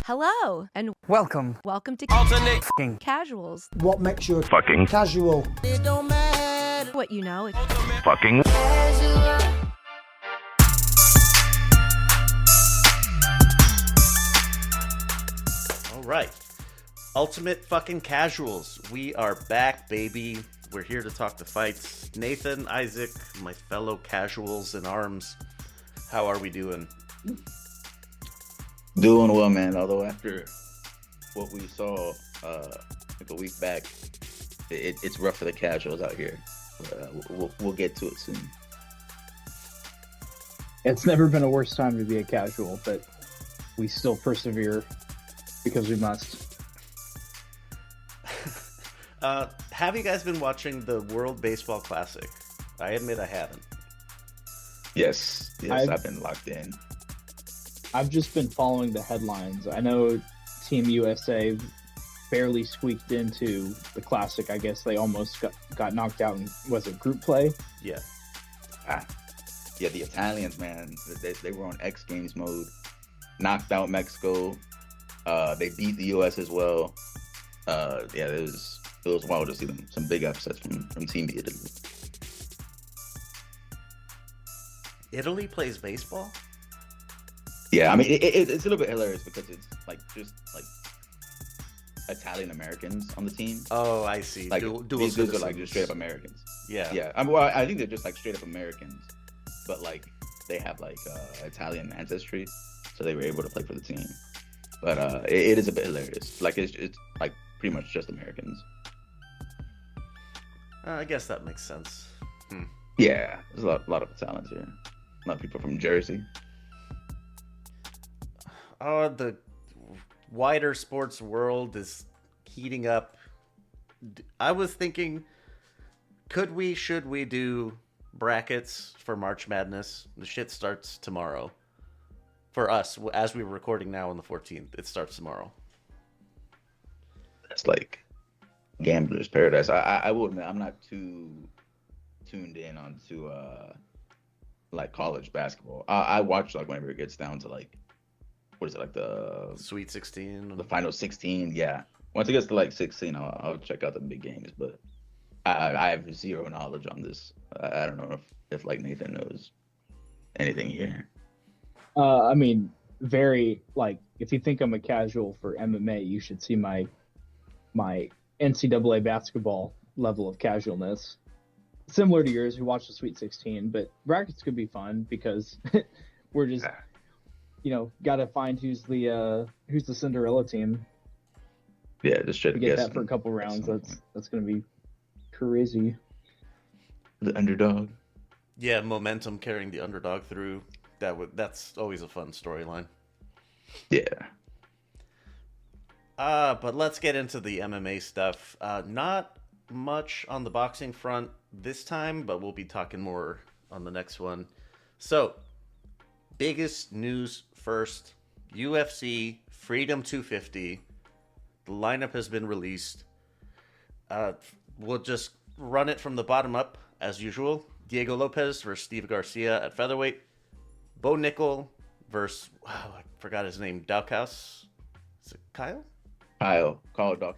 Hello, and Welcome. welcome to Alternate fucking Casuals. What makes you Fucking casual? It don't matter. What you know. fucking All right. Ultimate fucking casuals. We are back, baby. We're here to talk the fights. Nathan, Isaac, my fellow casuals in arms. How are we doing? Doing well, man. Although after what we saw like a week back, it's rough for the casuals out here. We'll get to it soon. It's never been a worse time to be a casual, but we still persevere because we must. Have you guys been watching the World Baseball Classic? I admit I haven't. Yes, I've been locked in. I've just been following the headlines. I know Team USA barely squeaked into the Classic. I guess they almost got knocked out in, was it group play? Yeah. Yeah, the Italians, man, they were on X Games mode. Knocked out Mexico. They beat the US as well. It was wild to see them. Some big upsets from Team Italy. Italy plays baseball? Yeah, I mean, it's a little bit hilarious because it's just Italian Americans on the team. Oh, I see. Like Dual these dudes are citizens. just straight up Americans. Yeah. Yeah. I think they're just straight up Americans, but they have Italian ancestry, so they were able to play for the team. But it is a bit hilarious. It's pretty much just Americans. I guess that makes sense. Yeah, there's a lot of Italians here. A lot of people from Jersey. The wider sports world is heating up. I was thinking, should we do brackets for March Madness? The shit starts tomorrow. For us, as we're recording now on the 14th, it starts tomorrow. That's like gambler's paradise. I will admit, I'm not too tuned in onto college basketball. I watch whenever it gets down to what is it, the Sweet 16, the final 16? Yeah, once it gets to 16, I'll check out the big games. But I have zero knowledge on this. I don't know if Nathan knows anything here. I mean, very if you think I'm a casual for MMA, you should see my NCAA basketball level of casualness. Similar to yours, we watched the Sweet 16, but brackets could be fun because we're just, got to find who's the Cinderella team. Yeah, just try to get guess that for a couple rounds. That's going to be crazy. The underdog. Yeah, momentum carrying the underdog through. That's always a fun storyline. Yeah. But let's get into the MMA stuff. Not much on the boxing front this time, but we'll be talking more on the next one. So, biggest news first. UFC Freedom 250. The lineup has been released. We'll just run it from the bottom up, as usual. Diego Lopez versus Steve Garcia at featherweight. Bo Nickel versus, I forgot his name, Daukaus. Is it Kyle? Kyle Daukaus.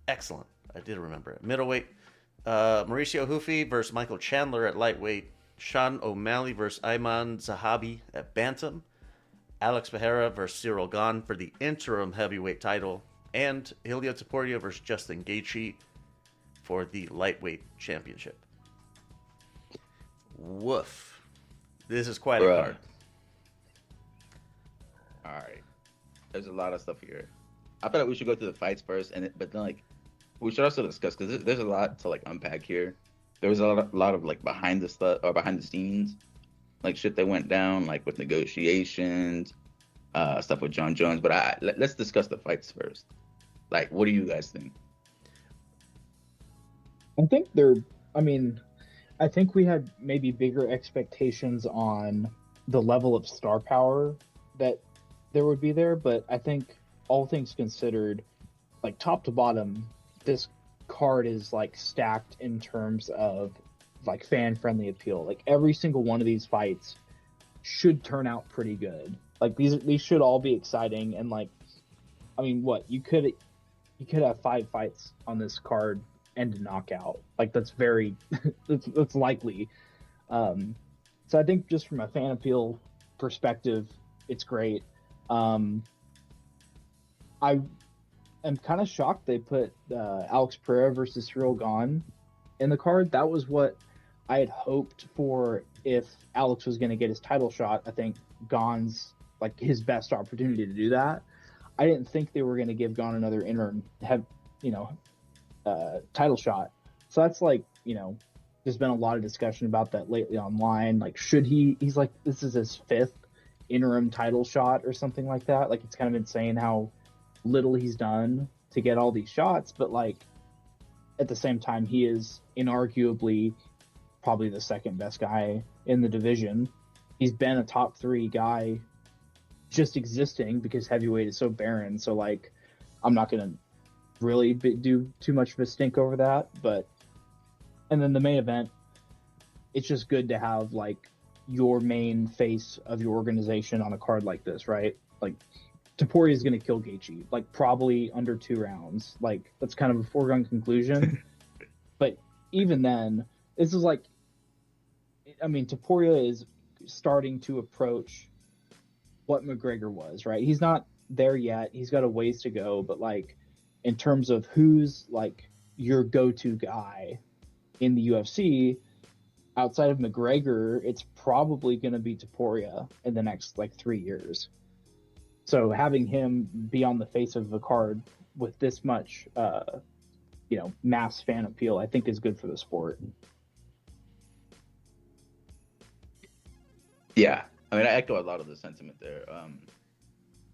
Excellent. I did remember it. Middleweight. Mauricio Hufi versus Michael Chandler at lightweight. Sean O'Malley versus Ayman Zahabi at bantam. Alex Pereira versus Cyril Gane for the interim heavyweight title. And Ilia Topuria versus Justin Gaethje for the lightweight championship. Woof. This is quite a card. All right. There's a lot of stuff here. I feel like we should go through the fights first, but then we should also discuss because there's a lot to unpack here. There was a lot of behind the scenes, shit that went down, with negotiations, stuff with Jon Jones. But let's discuss the fights first. What do you guys think? I think we had maybe bigger expectations on the level of star power that there would be there, but I think all things considered, top to bottom, this card is stacked in terms of fan friendly appeal. Every single one of these fights should turn out pretty good. These should all be exciting, and I mean, what you could have 5 fights on this card and a knockout. Like that's very that's likely. So I think just from a fan appeal perspective, it's great. I am kind of shocked they put Alex Pereira versus Cyril Gahn in the card. That was what I had hoped for if Alex was going to get his title shot. I think Gahn's like his best opportunity to do that. I didn't think they were going to give Gahn another interim title shot. So that's like, there's been a lot of discussion about that lately online. Like, should he's like, this is his 5th interim title shot or something like that. Like, it's kind of insane how little he's done to get all these shots. But like, at the same time, he is inarguably probably the second best guy in the division. He's been a top 3 guy just existing because heavyweight is so barren. So like, I'm not going to really do too much of a stink over that. But, and then the main event, it's just good to have like your main face of your organization on a card like this, right? Like, Topuria is going to kill Gaethje, like probably under 2 rounds. Like, that's kind of a foregone conclusion. But even then, this is like, I mean, Topuria is starting to approach what McGregor was, right? He's not there yet. He's got a ways to go. But like, in terms of who's like your go-to guy in the UFC, outside of McGregor, it's probably going to be Topuria in the next like 3 years. So having him be on the face of the card with this much, mass fan appeal, I think is good for the sport. Yeah, I mean, I echo a lot of the sentiment there.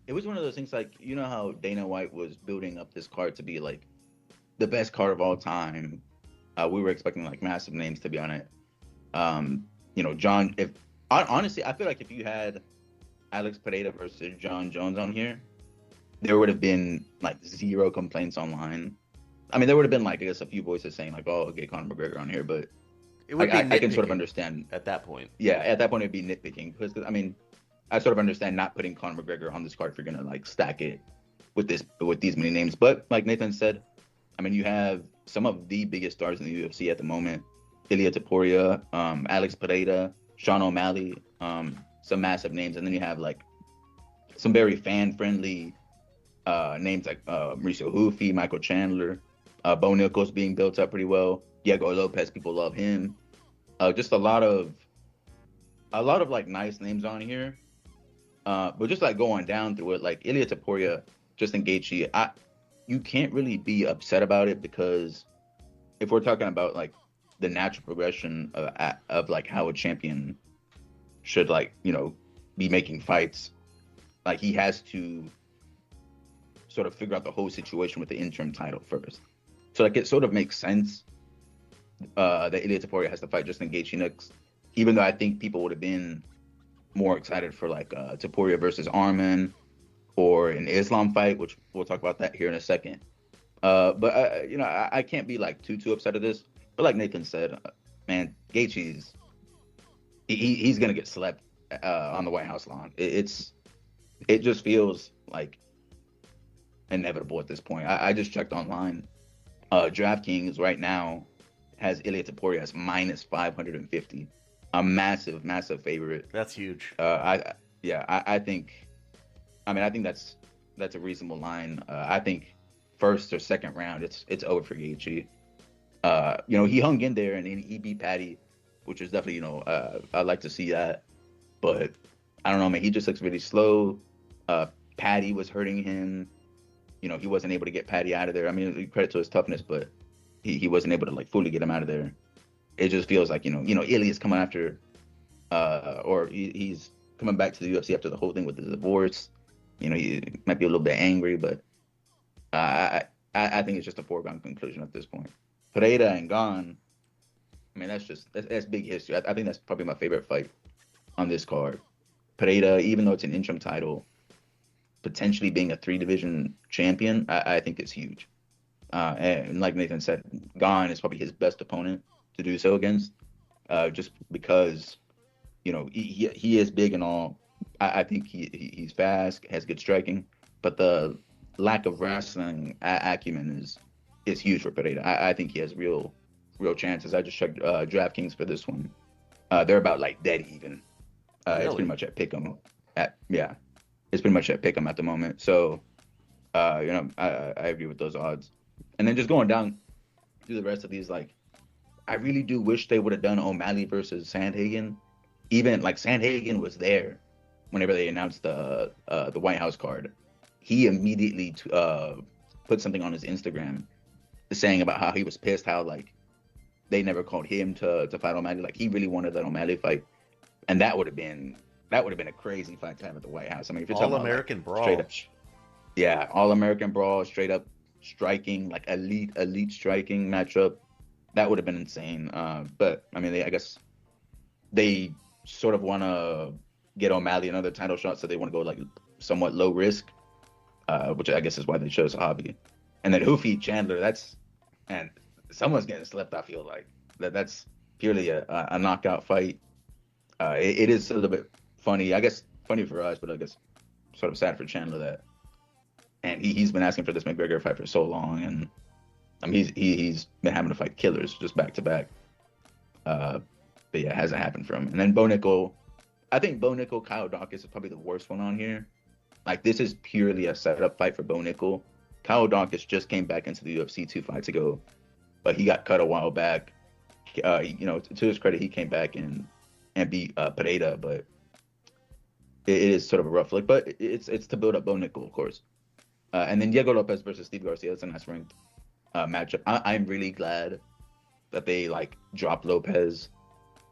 It was one of those things like, how Dana White was building up this card to be like the best card of all time. We were expecting like massive names to be on it. Honestly, I feel like if you had Alex Pereira versus Jon Jones on here, there would have been like 0 complaints online. I mean, there would have been like, I guess, a few voices saying like, "Oh, get Conor McGregor on here," but it would be I can sort of understand at that point. Yeah, at that point it'd be nitpicking because I mean, I sort of understand not putting Conor McGregor on this card if you're gonna like stack it with these many names. But like Nathan said, I mean, you have some of the biggest stars in the UFC at the moment: Ilia Topuria, Alex Pereira, Sean O'Malley, some massive names, and then you have like some very fan-friendly names like Mauricio Hufi, Michael Chandler, Bo Nichols being built up pretty well. Diego Lopez, people love him. Just a lot of like nice names on here. But just like going down through it, like Ilia Topuria, Justin Gaethje, you can't really be upset about it because if we're talking about like the natural progression of like how a champion should like, be making fights, like he has to sort of figure out the whole situation with the interim title first. So like it sort of makes sense that Ilia Topuria has to fight Justin Gaethje next, even though I think people would have been more excited for like Topuria versus Arman or an Islam fight, which we'll talk about that here in a second. But I can't be like too upset at this. But like Nathan said, man, Gaethje's he's gonna get slept on the White House lawn. It just feels like inevitable at this point. I just checked online. DraftKings right now has Ilia Topuria as minus 550, a massive favorite. That's huge. I think that's a reasonable line. I think first or second round, it's over for Gaethje. He hung in there and he beat Patty, which is definitely, I'd like to see that. But I don't know, man. He just looks really slow. Patty was hurting him. He wasn't able to get Patty out of there. I mean, credit to his toughness, but he wasn't able to like fully get him out of there. It just feels like, Ilia's coming after, or he's coming back to the UFC after the whole thing with the divorce. He might be a little bit angry, but I think it's just a foregone conclusion at this point. Pereira and Gahn, I mean, that's big history. I think that's probably my favorite fight on this card. Pereira, even though it's an interim title, potentially being a 3-division champion, I think it's huge. And like Nathan said, Gahn is probably his best opponent to do so against, just because, he is big and all. I think he's fast, has good striking, but the lack of wrestling acumen is huge for Pereira. I think he has real chances. I just checked DraftKings for this one. They're about like dead even. It's Really? pretty much at pick'em. It's pretty much at pick'em at the moment. So, I agree with those odds. And then just going down through the rest of these, like, I really do wish they would have done O'Malley versus Sandhagen. Even like Sandhagen was there whenever they announced the White House card. He immediately put something on his Instagram saying about how he was pissed how like they never called him to fight O'Malley. Like he really wanted that O'Malley fight, and that would have been a crazy fight to have at the White House. I mean, if you're talking about All-American like, brawl. straight up, yeah, All-American brawl, straight up striking, like elite striking matchup, that would have been insane. But I mean, I guess they sort of want to get O'Malley another title shot, so they want to go like somewhat low risk, which I guess is why they chose Hobby. And then Hoofy Chandler, and someone's getting slept. I feel like that's purely a knockout fight. It is a little bit funny, I guess, funny for us, but I guess sort of sad for Chandler and he's been asking for this McGregor fight for so long, and I mean he's been having to fight killers just back to back. But yeah, it hasn't happened for him. And then Bo Nickel, I think Bo Nickel, Kyle Dawkins is probably the worst one on here. Like this is purely a setup fight for Bo Nickel. Kyle Dawkins just came back into the UFC 2 fights ago, but he got cut a while back. To his credit, he came back and beat Pereira, but it is sort of a rough look. But it's to build up Bo Nickel, of course. And then Diego Lopez versus Steve Garcia. That's a nice ranked matchup. I'm really glad that they like dropped Lopez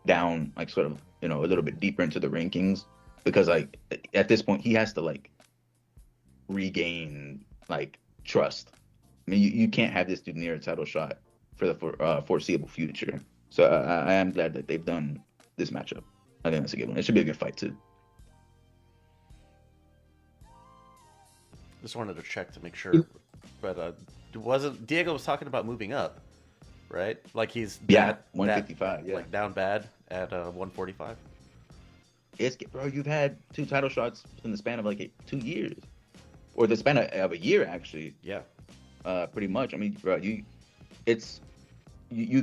down, like sort of a little bit deeper into the rankings, because like at this point he has to like regain like trust. I mean, you can't have this dude near a title shot for the foreseeable future. So I am glad that they've done this matchup. I think that's a good one. It should be a good fight too. Just wanted to check to make sure, but Diego was talking about moving up, right? Like he's 155, like down bad at 145. Bro, you've had 2 title shots in the span of like 2 years, or the span of a year actually. Yeah. Pretty much. I mean, bro, you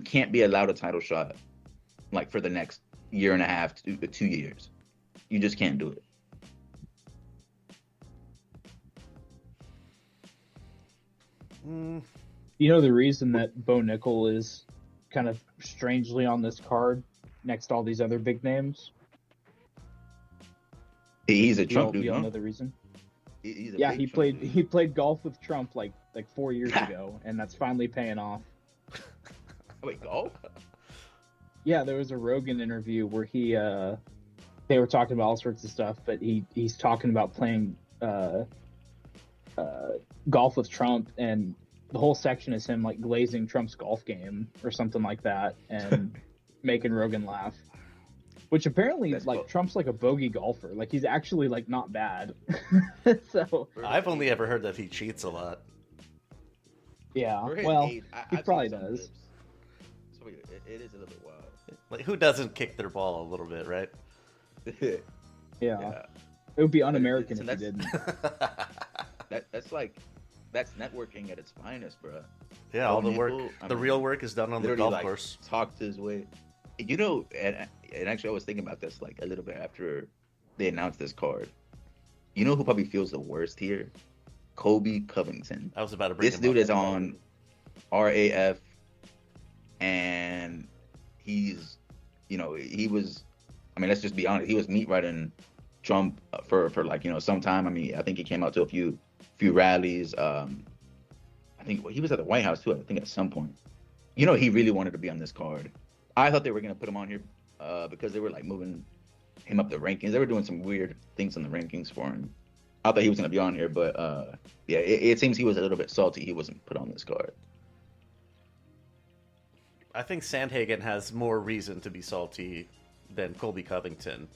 can't be allowed a title shot like for the next year and a half to 2 years. You just can't do it. You know the reason that Bo Nickel is kind of strangely on this card next to all these other big names? He's a Trump dude. You know the reason? He played golf with Trump like 4 years ago, and that's finally paying off. Wait, golf? Yeah, there was a Rogan interview where they were talking about all sorts of stuff, but he's talking about playing golf with Trump, and the whole section is him like glazing Trump's golf game or something like that, and making Rogan laugh. Which apparently, that's like, cool. Trump's like a bogey golfer. Like, he's actually like not bad. So I've only ever heard that he cheats a lot. Yeah, well, he probably does. So it is a little bit wild. Like, who doesn't kick their ball a little bit, right? Yeah. It would be un-American if he didn't. That's networking at its finest, bro. Yeah, all the work, the real work is done on the golf course. Talked his way. And actually I was thinking about this like a little bit after they announced this card. You know who probably feels the worst here? Colby Covington. I was about to bring this dude is on RAF, and he was, I mean, let's just be honest, he was meat riding Trump for like, some time. I mean, I think he came out to a few rallies. I think he was at the White House too, I think at some point. He really wanted to be on this card. I thought they were going to put him on here because they were like moving him up the rankings. They were doing some weird things in the rankings for him. I thought he was going to be on here, but it seems he was a little bit salty he wasn't put on this card. I think Sandhagen has more reason to be salty than Colby Covington.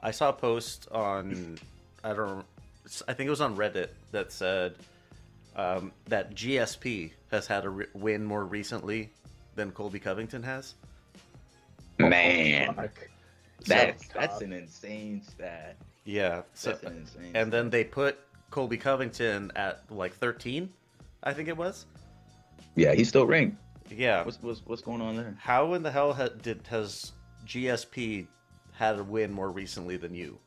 I saw a post on, I think it was on Reddit that said that GSP has had a win more recently than Colby Covington has. Man, that's an insane stat. Yeah, that's an insane and then they put Colby Covington at like 13, I think it was. Yeah, he's still ranked. Yeah. What's going on there? How in the hell has GSP had a win more recently than you,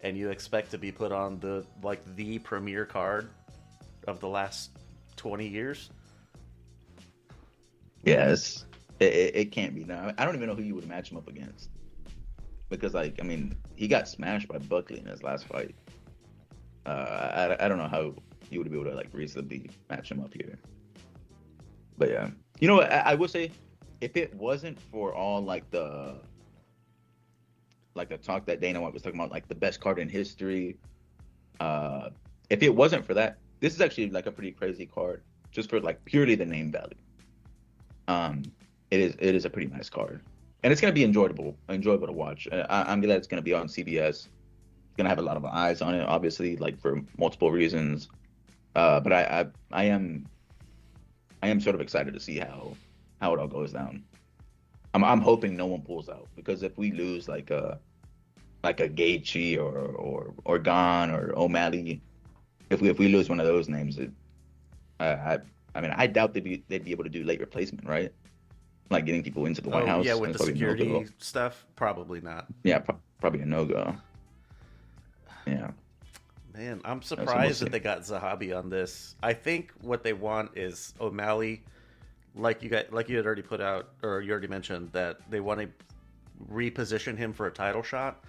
and you expect to be put on the premier card of the last 20 years? Yes, it can't be now. I don't even know who you would match him up against, because like I mean he got smashed by Buckley in his last fight. I don't know how you would be able to like reasonably match him up here. But yeah, you know what? I would say if it wasn't for all like the talk that Dana White was talking about, like the best card in history, if it wasn't for that, this is actually like a pretty crazy card just for like purely the name value. It is a pretty nice card, and it's gonna be enjoyable to watch. I'm glad it's gonna be on CBS. It's gonna have a lot of eyes on it, obviously, like for multiple reasons. But I am sort of excited to see how it all goes down. I'm hoping no one pulls out, because if we lose like a Gaethje or Gon or O'Malley, if we lose one of those names, I mean I doubt they'd be able to do late replacement, right? Like getting people into the White House. Yeah, with the security no stuff, probably not. Yeah, probably a no-go. Yeah. Man, I'm surprised that they got Zahabi on this. I think what they want is O'Malley, like you had already put out, or you already mentioned, that they want to reposition him for a title shot.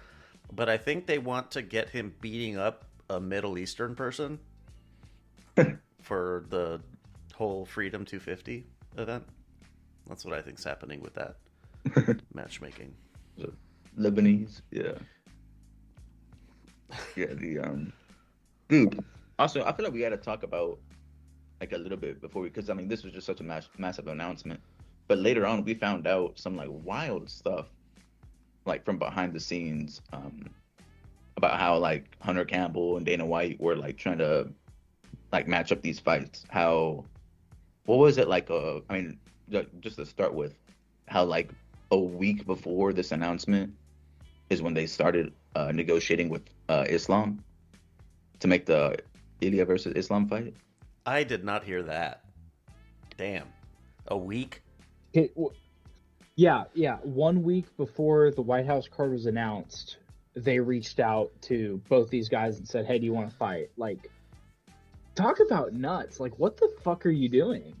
But I think they want to get him beating up a Middle Eastern person for the whole Freedom 250 event. That's what I think's happening with that matchmaking. Lebanese, yeah. Yeah, dude. Also, I feel like we got to talk about like a little bit before because I mean this was just such a massive announcement, but later on we found out some like wild stuff, like from behind the scenes, about how like Hunter Campbell and Dana White were like trying to like match up these fights. What was it like? I mean, just to start with, how like a week before this announcement is when they started negotiating with Islam to make the Ilya versus Islam fight. I did not hear that. Damn. A week? Yeah. 1 week before the White House card was announced, they reached out to both these guys and said, hey, do you want to fight? Like, talk about nuts. Like, what the fuck are you doing?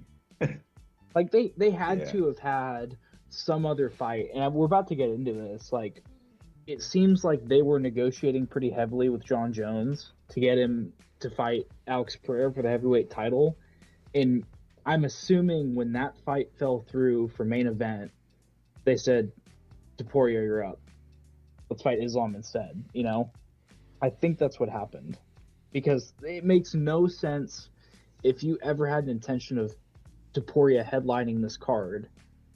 Like, they had to have had some other fight. And we're about to get into this. Like, it seems like they were negotiating pretty heavily with Jon Jones to get him to fight Alex Pereira for the heavyweight title. And I'm assuming when that fight fell through for main event, they said, Topuria, you're up. Let's fight Islam instead, you know? I think that's what happened. Because it makes no sense if you ever had an intention of Topuria headlining this card,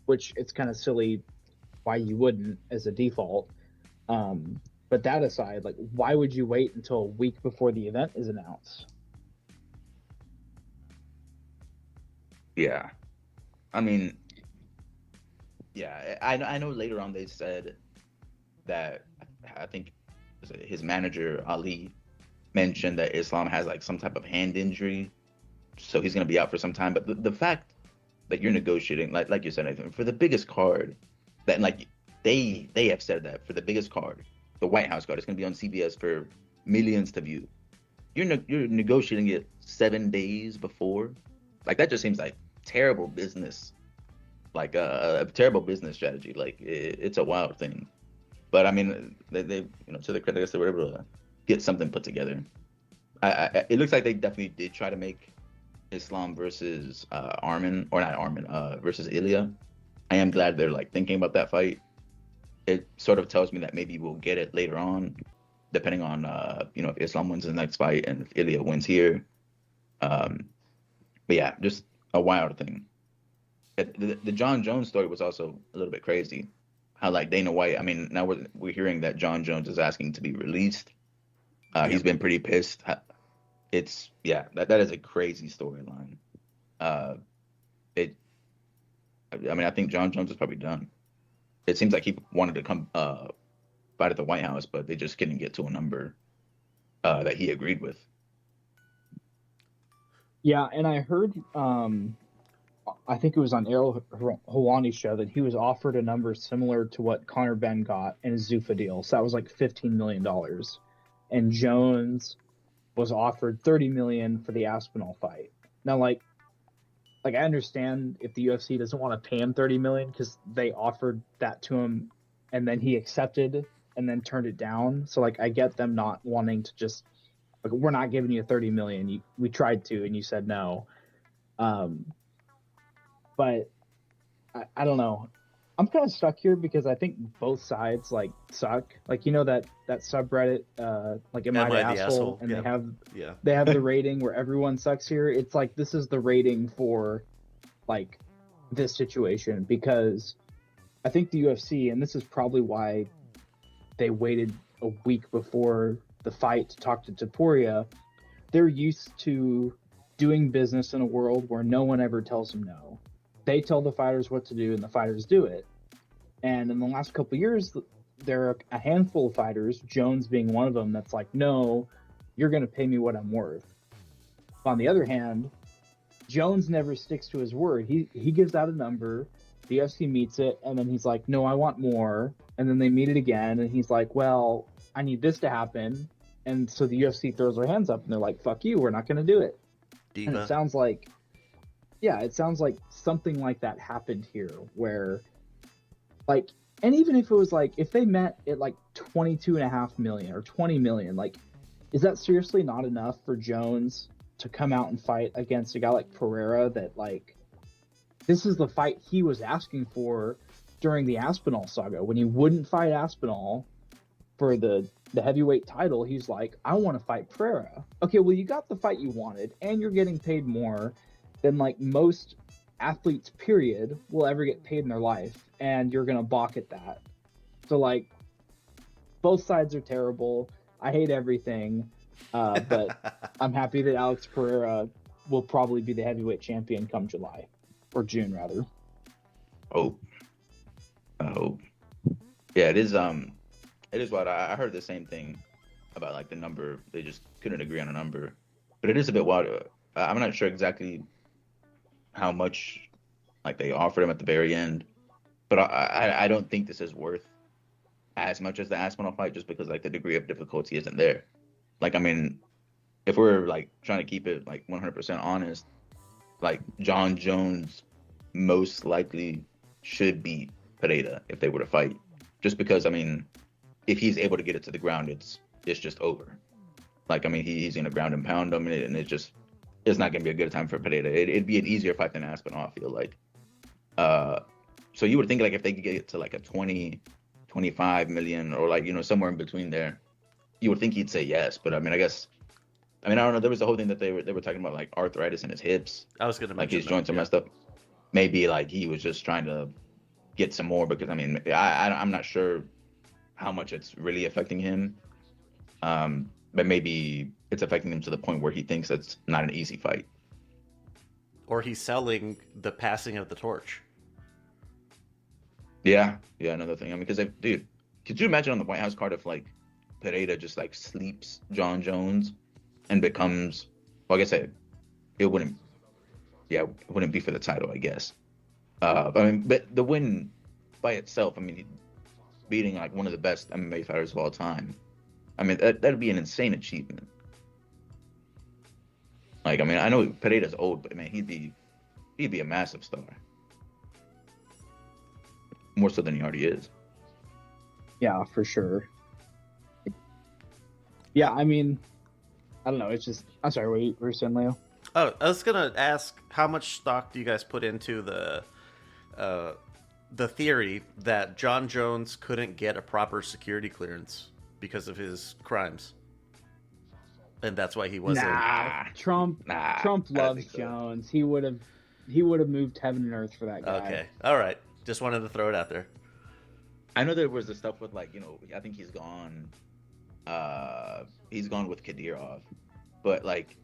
which it's kind of silly why you wouldn't as a default. But that aside, like, why would you wait until a week before the event is announced? Yeah. I mean, yeah, I know later on they said that, I think his manager, Ali, mentioned that Islam has like some type of hand injury, so he's going to be out for some time. But the fact that you're negotiating, like you said, Nathan, for the biggest card, that like they have said that for the biggest card, the White House card, it's going to be on CBS for millions to view. You're negotiating it 7 days before. Like, that just seems like terrible business, like a terrible business strategy. Like, it's a wild thing. But I mean, they to their credit, I guess they were able to get something put together. It looks like they definitely did try to make Islam versus versus Ilya. I am glad they're like thinking about that fight. It sort of tells me that maybe we'll get it later on, depending on if Islam wins the next fight and if Ilya wins here. But yeah, just a wild thing. The Jon Jones story was also a little bit crazy. How like Dana White, I mean, now we're hearing that Jon Jones is asking to be released. He's been pretty pissed. It's that is a crazy storyline. I mean, I think Jon Jones is probably done. It seems like he wanted to come fight at the White House, but they just couldn't get to a number that he agreed with. Yeah, and I heard, I think it was on Errol Hawani's show that he was offered a number similar to what Conor Benn got in his Zuffa deal. So that was like $15 million, and Jones was offered 30 million for the Aspinall fight. Now, like I understand if the UFC doesn't want to pay him 30 million because they offered that to him, and then he accepted and then turned it down. So like I get them not wanting to just like, we're not giving you 30 million. We tried to, and you said no. But I don't know. I'm kind of stuck here because I think both sides like suck. Like, you know, that subreddit, like am I the asshole? And yeah. they have the rating where everyone sucks here. It's like this is the rating for like this situation, because I think the UFC, and this is probably why they waited a week before the fight to talk to Taporia, they're used to doing business in a world where no one ever tells them no. They tell the fighters what to do, and the fighters do it. And in the last couple of years, there are a handful of fighters, Jones being one of them, that's like, no, you're going to pay me what I'm worth. On the other hand, Jones never sticks to his word. He gives out a number, the UFC meets it, and then he's like, no, I want more. And then they meet it again, and he's like, well, I need this to happen. And so the UFC throws their hands up, and they're like, fuck you, we're not going to do it. Diva. And it sounds like something like that happened here, where like, and even if it was like, if they met at like 22.5 million or 20 million, like, is that seriously not enough for Jones to come out and fight against a guy like Pereira? That like, this is the fight he was asking for during the Aspinall saga, when he wouldn't fight Aspinall for the heavyweight title. He's like, I want to fight Pereira. Okay, well, you got the fight you wanted, and you're getting paid more than like most athletes period will ever get paid in their life, and you're gonna balk at that. So like, both sides are terrible. I hate everything, but I'm happy that Alex Pereira will probably be the heavyweight champion come July, or June rather. Oh, I hope. Yeah, it is. It is wild. I heard the same thing about like the number. They just couldn't agree on a number, but it is a bit wild. I'm not sure exactly how much like they offered him at the very end, but I don't think this is worth as much as the Aspinall fight, just because like the degree of difficulty isn't there. Like, I mean, if we're like trying to keep it like 100% honest, like Jon Jones most likely should beat Pereira if they were to fight, just because, I mean, if he's able to get it to the ground, it's just over. Like, I mean, he's gonna ground and pound him, and it's not gonna be a good time for Pereira. It'd be an easier fight than Aspinall, I feel like. So you would think like if they could get to like a 20, 25 million, or like, you know, somewhere in between there, you would think he'd say yes. But I mean, I don't know. There was the whole thing that they were talking about like arthritis in his hips. I was gonna mention like his joints are messed up. Maybe like he was just trying to get some more, because I mean, I'm not sure how much it's really affecting him. But maybe it's affecting him to the point where he thinks it's not an easy fight. Or he's selling the passing of the torch. Yeah, another thing. I mean, because dude, could you imagine on the White House card if like Pereira just like sleeps Jon Jones and becomes, well, I guess it wouldn't be for the title, I guess. I mean, but the win by itself, I mean, beating like one of the best MMA fighters of all time, I mean, that'd be an insane achievement. Like, I mean, I know Pereira's old, but man, he'd be a massive star. More so than he already is. Yeah, for sure. Yeah, I mean, I don't know. It's just, I'm sorry, what were you saying, Leo? Oh, I was gonna ask, how much stock do you guys put into the theory that Jon Jones couldn't get a proper security clearance because of his crimes, and that's why he wasn't? Trump loves Jones. He would have moved heaven and earth for that guy. Okay, all right. Just wanted to throw it out there. I know there was the stuff with like, you know, I think he's gone with Kadyrov, but like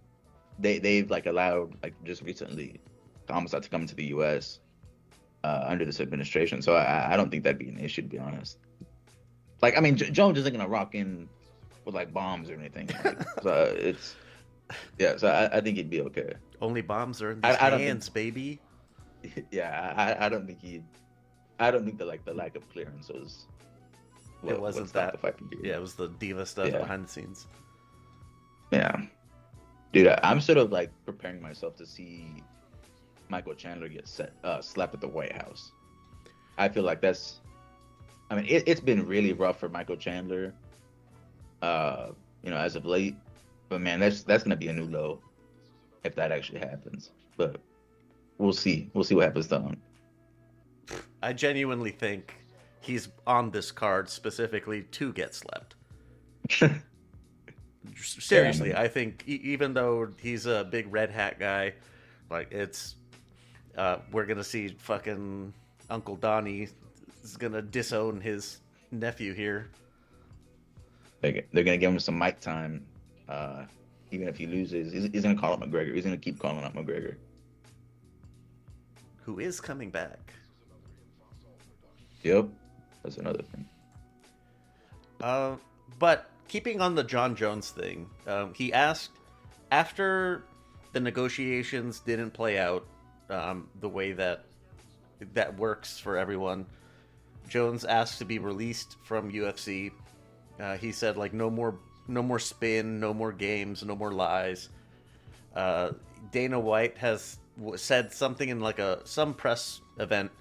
they've like allowed like just recently Homicide to come to the U.S. Under this administration, so I don't think that'd be an issue, to be honest. Like, I mean, Jones isn't gonna rock in with like bombs or anything. Like, so I think he'd be okay. Only bombs are in these I don't hands, baby. Yeah, I don't think I don't think the lack of clearance was It what wasn't stopped that. the fight from being. Yeah, it was the diva stuff Yeah. behind the scenes. Yeah, dude, I'm sort of like preparing myself to see Michael Chandler get slapped at the White House. I feel like I mean, it's been really rough for Michael Chandler, as of late. But man, that's gonna be a new low if that actually happens. But we'll see. We'll see what happens to him. I genuinely think he's on this card specifically to get slapped. Seriously, Yeah, I mean- I think even though he's a big red hat guy, like we're gonna see fucking Uncle Donnie is gonna disown his nephew here. They're gonna give him some mic time, even if he loses. He's gonna call up McGregor. He's gonna keep calling up McGregor. Who is coming back? Yep, that's another thing. But keeping on the Jon Jones thing, he asked after the negotiations didn't play out the way that works for everyone. Jones asked to be released from UFC. He said like no more spin, no more games, no more lies. Dana White has said something in like some press event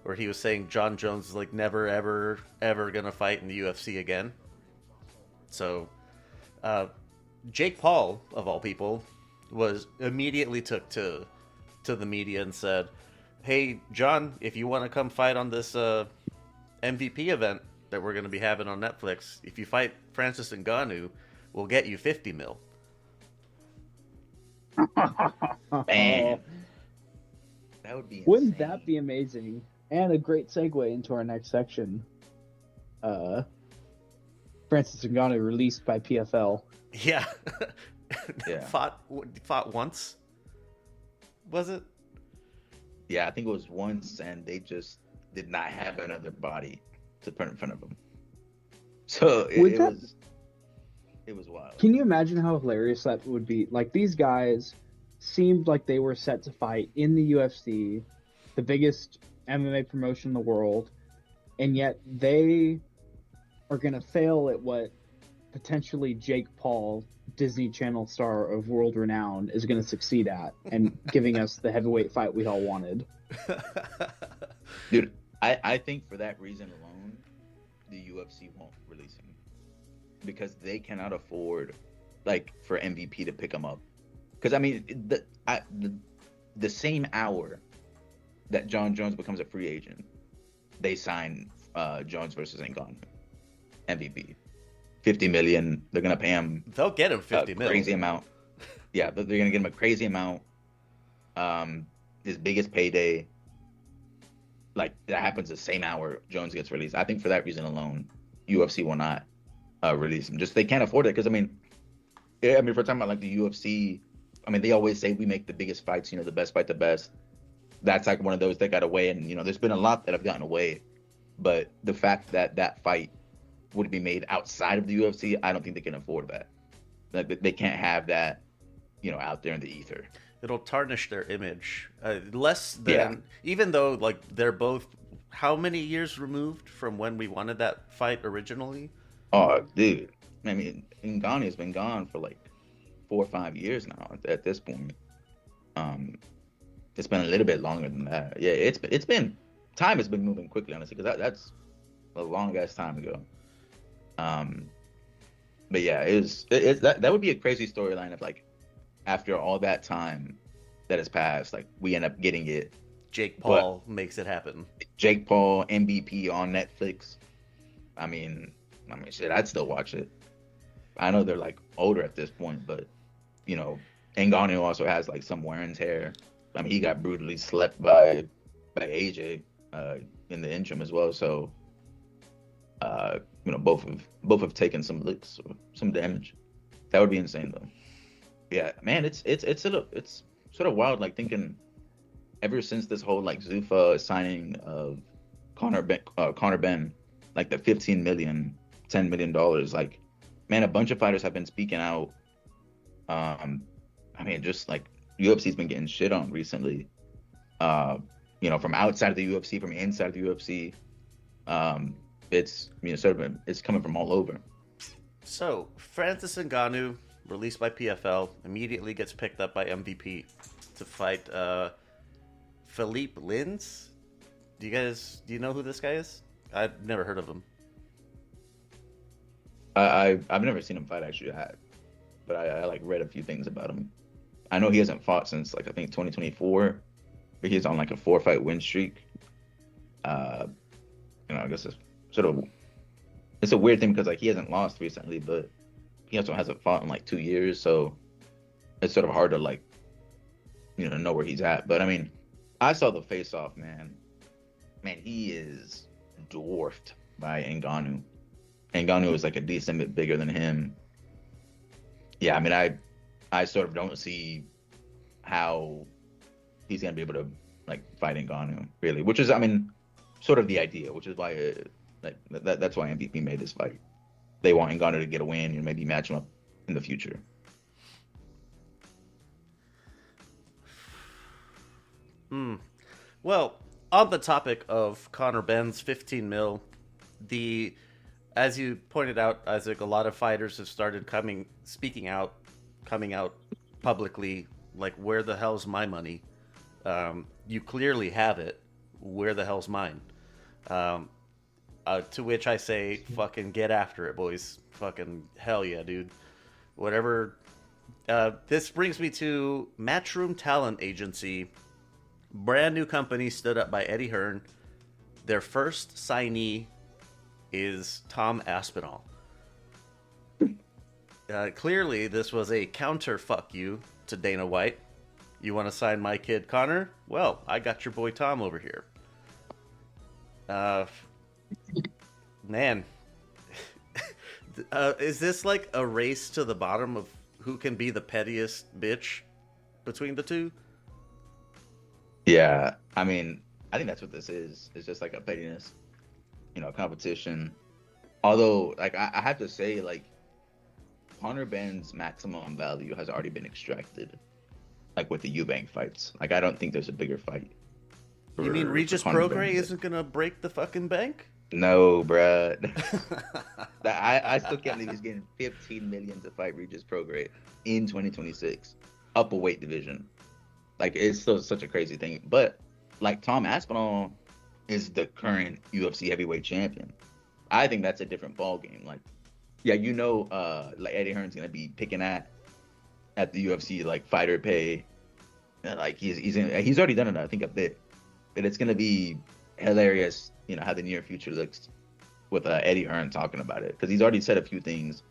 where he was saying Jon Jones is like never ever gonna fight in the UFC again. So Jake Paul of all people was immediately took to the media and said, "Hey John, if you want to come fight on this MVP event that we're going to be having on Netflix, if you fight Francis Ngannou, we'll get you 50 mil." Man, that would be. Wouldn't insane. that be amazing? And a great segue into our next section. Francis Ngannou released by PFL. Yeah. Yeah. Fought once. Was it? Yeah, I think it was once, and they just did not have another body to put in front of them. So it was wild. Can you imagine how hilarious that would be? Like, these guys seemed like they were set to fight in the UFC, the biggest MMA promotion in the world, and yet they are going to fail at what potentially Jake Paul, Disney Channel star of world renown, is going to succeed at, and giving us the heavyweight fight we all wanted. Dude, I think for that reason alone, the UFC won't release him because they cannot afford, like, for MVP to pick him up. Because I mean, the same hour that Jon Jones becomes a free agent, they sign Jones versus Ngannou, MVP, 50 million. They're gonna pay him. They'll get him 50 a mil. crazy amount. Yeah, they're gonna get him a crazy amount. His biggest payday. Like, that happens the same hour Jones gets released. I think for that reason alone, UFC will not release him. Just they can't afford it because I mean, if we're talking about like the UFC, I mean they always say we make the biggest fights, the best fight the best. That's like one of those that got away, and there's been a lot that have gotten away, but the fact that that fight would be made outside of the UFC, I don't think they can afford that. Like, they can't have that, out there in the ether. It'll tarnish their image. Less than, even though like they're both how many years removed from when we wanted that fight originally? Oh, dude. I mean, Ngannou's been gone for like 4 or 5 years now at this point. It's been a little bit longer than that. Yeah, it's been time has been moving quickly, honestly, because that's a long ass time ago. But yeah, that would be a crazy storyline if, like, after all that time that has passed, like, we end up getting it. Jake Paul makes it happen. Jake Paul MVP on Netflix. I mean, shit, I'd still watch it. I know they're like older at this point, but Ngannou also has like some wear and tear. I mean, he got brutally slept by AJ in the interim as well. So, both have taken some licks, some damage. That would be insane though. Yeah, man, it's sort of wild, like, thinking ever since this whole like Zuffa signing of Conor Ben, like the $15 million, $10 million, like, man, a bunch of fighters have been speaking out. I mean, just like UFC's been getting shit on recently. From outside of the UFC, from inside of the UFC. It's it's coming from all over. So Francis Ngannou, released by PFL, immediately gets picked up by MVP to fight Philippe Lins. Do you know who this guy is? I've never heard of him. I've never seen him fight actually, but I like read a few things about him. I know he hasn't fought since like I think 2024, but he's on like a 4-fight win streak. I guess it's a weird thing because like he hasn't lost recently, but he also hasn't fought in like 2 years, so it's sort of hard to like know where he's at. But I mean, I saw the face off, man. Man, he is dwarfed by Ngannou. Ngannou is like a decent bit bigger than him. Yeah, I mean, I sort of don't see how he's gonna be able to like fight Ngannou really, which is, I mean, sort of the idea, which is why that's why MVP made this fight. They want Ngannou to get a win and maybe match him up in the future. Well, on the topic of Conor Ben's 15 mil, as you pointed out, Isaac, a lot of fighters have started coming out publicly, like, where the hell's my money? You clearly have it. Where the hell's mine? To which I say, fucking get after it, boys. Fucking hell yeah, dude. Whatever. This brings me to Matchroom Talent Agency. Brand new company stood up by Eddie Hearn. Their first signee is Tom Aspinall. Clearly, this was a counter fuck you to Dana White. You want to sign my kid Connor? Well, I got your boy Tom over here. Man. Is this like a race to the bottom of who can be the pettiest bitch between the two? Yeah, I mean, I think that's what this is. It's just like a pettiness, competition. Although, like, I have to say, like, Conor Ben's maximum value has already been extracted, like with the Eubank fights. Like, I don't think there's a bigger fight. You mean Regis Prograis isn't gonna break the fucking bank? No, bruh. I still can't believe he's getting $15 million to fight Regis Prograis in 2026, up a weight division. Like, it's still such a crazy thing. But like, Tom Aspinall is the current UFC heavyweight champion. I think that's a different ball game. Like, yeah, like Eddie Hearn's gonna be picking at the UFC like fighter pay, and like he's already done it, I think, a bit. But it's gonna be hilarious, how the near future looks with Eddie Hearn talking about it, because he's already said a few things,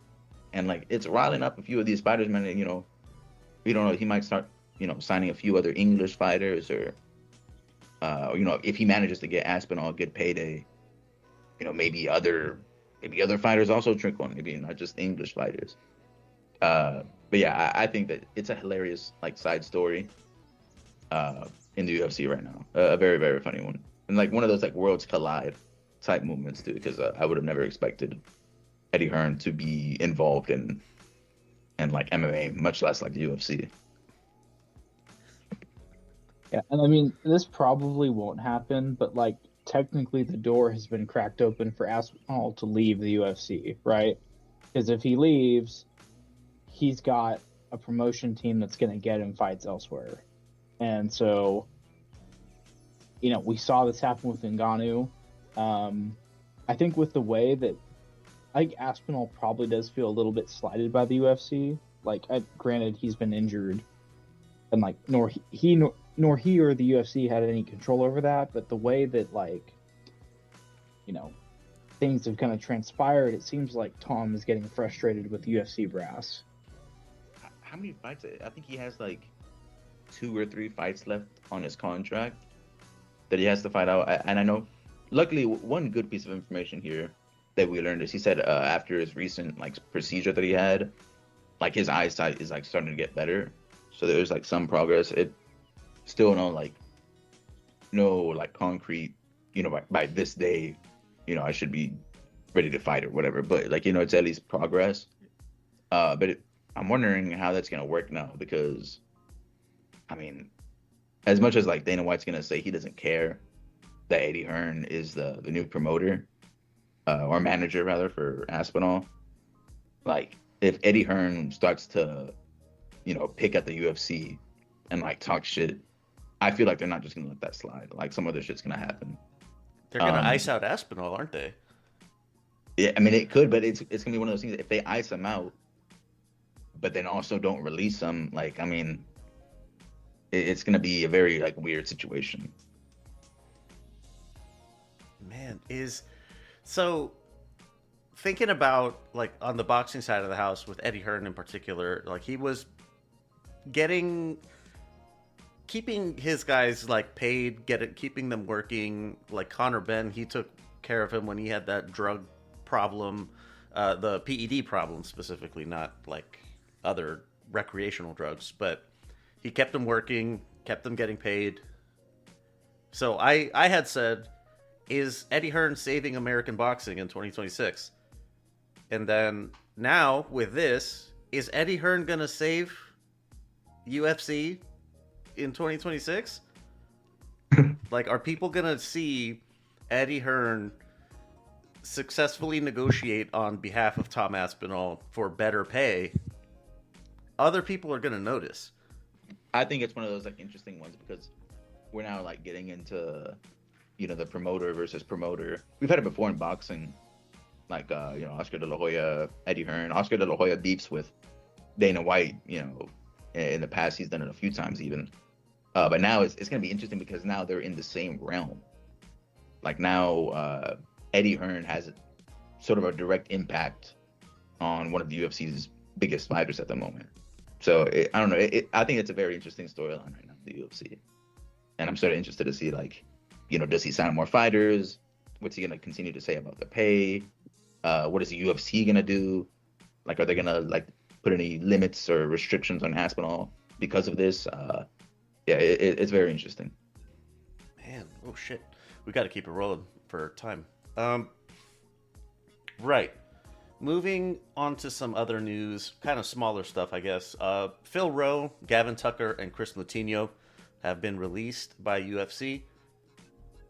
and like it's riling up a few of these fighters, man. And, we don't know, he might start signing a few other English fighters, or if he manages to get Aspinall a good payday, maybe other fighters also trickle on, maybe not just English fighters. But yeah, I think that it's a hilarious like side story in the UFC right now. A very, very funny one, and like one of those like worlds collide type movements too, because I would have never expected Eddie Hearn to be involved in like MMA, much less like the UFC. Yeah, and I mean, this probably won't happen, but like technically the door has been cracked open for Aspinall to leave the UFC, right? Because if he leaves, he's got a promotion team that's going to get him fights elsewhere. And so, we saw this happen with Ngannou. I think with the way that, I think Aspinall probably does feel a little bit slighted by the UFC. Like, granted, he's been injured, and like nor he or the UFC had any control over that. But the way that things have kind of transpired, it seems like Tom is getting frustrated with UFC brass. How many fights? I think he has like 2 or 3 fights left on his contract that he has to fight out. And I know, luckily, one good piece of information here that we learned is he said after his recent like procedure that he had, like his eyesight is like starting to get better. So there's like some progress. It still no concrete, by this day, I should be ready to fight or whatever. But like, it's at least progress. I'm wondering how that's gonna work now, because I mean, as much as like Dana White's gonna say he doesn't care that Eddie Hearn is the new promoter or manager rather for Aspinall, like if Eddie Hearn starts to, pick at the UFC and like talk shit, I feel like they're not just gonna let that slide. Like some other shit's gonna happen. They're gonna ice out Aspinall, aren't they? Yeah, I mean it could, but it's gonna be one of those things. If they ice him out, but then also don't release him, like I mean, it's gonna be a very like weird situation. Man, so thinking about like on the boxing side of the house with Eddie Hearn in particular, like he was keeping his guys like paid, keeping them working. Like Conor Benn, he took care of him when he had that drug problem, the PED problem specifically, not like other recreational drugs, but he kept them working, kept them getting paid. So I had said, is Eddie Hearn saving American boxing in 2026? And then now with this, is Eddie Hearn gonna save UFC in 2026? Like, are people gonna see Eddie Hearn successfully negotiate on behalf of Tom Aspinall for better pay? Other people are gonna notice. I think it's one of those like interesting ones because we're now like getting into the promoter versus promoter. We've had it before in boxing, like Oscar De La Hoya, Eddie Hearn. Oscar De La Hoya beefs with Dana White. In the past he's done it a few times even. But now it's going to be interesting because now they're in the same realm. Like now, Eddie Hearn has sort of a direct impact on one of the UFC's biggest fighters at the moment. So I don't know. I think it's a very interesting storyline right now, the UFC. And I'm sort of interested to see like, does he sign more fighters? What's he going to continue to say about the pay? What is the UFC going to do? Like, are they going to like put any limits or restrictions on Aspinall because of this? Yeah, it's very interesting. Man, oh shit. We got to keep it rolling for time. Right. Moving on to some other news, kind of smaller stuff, I guess. Phil Rowe, Gavin Tucker, and Chris Latino have been released by UFC.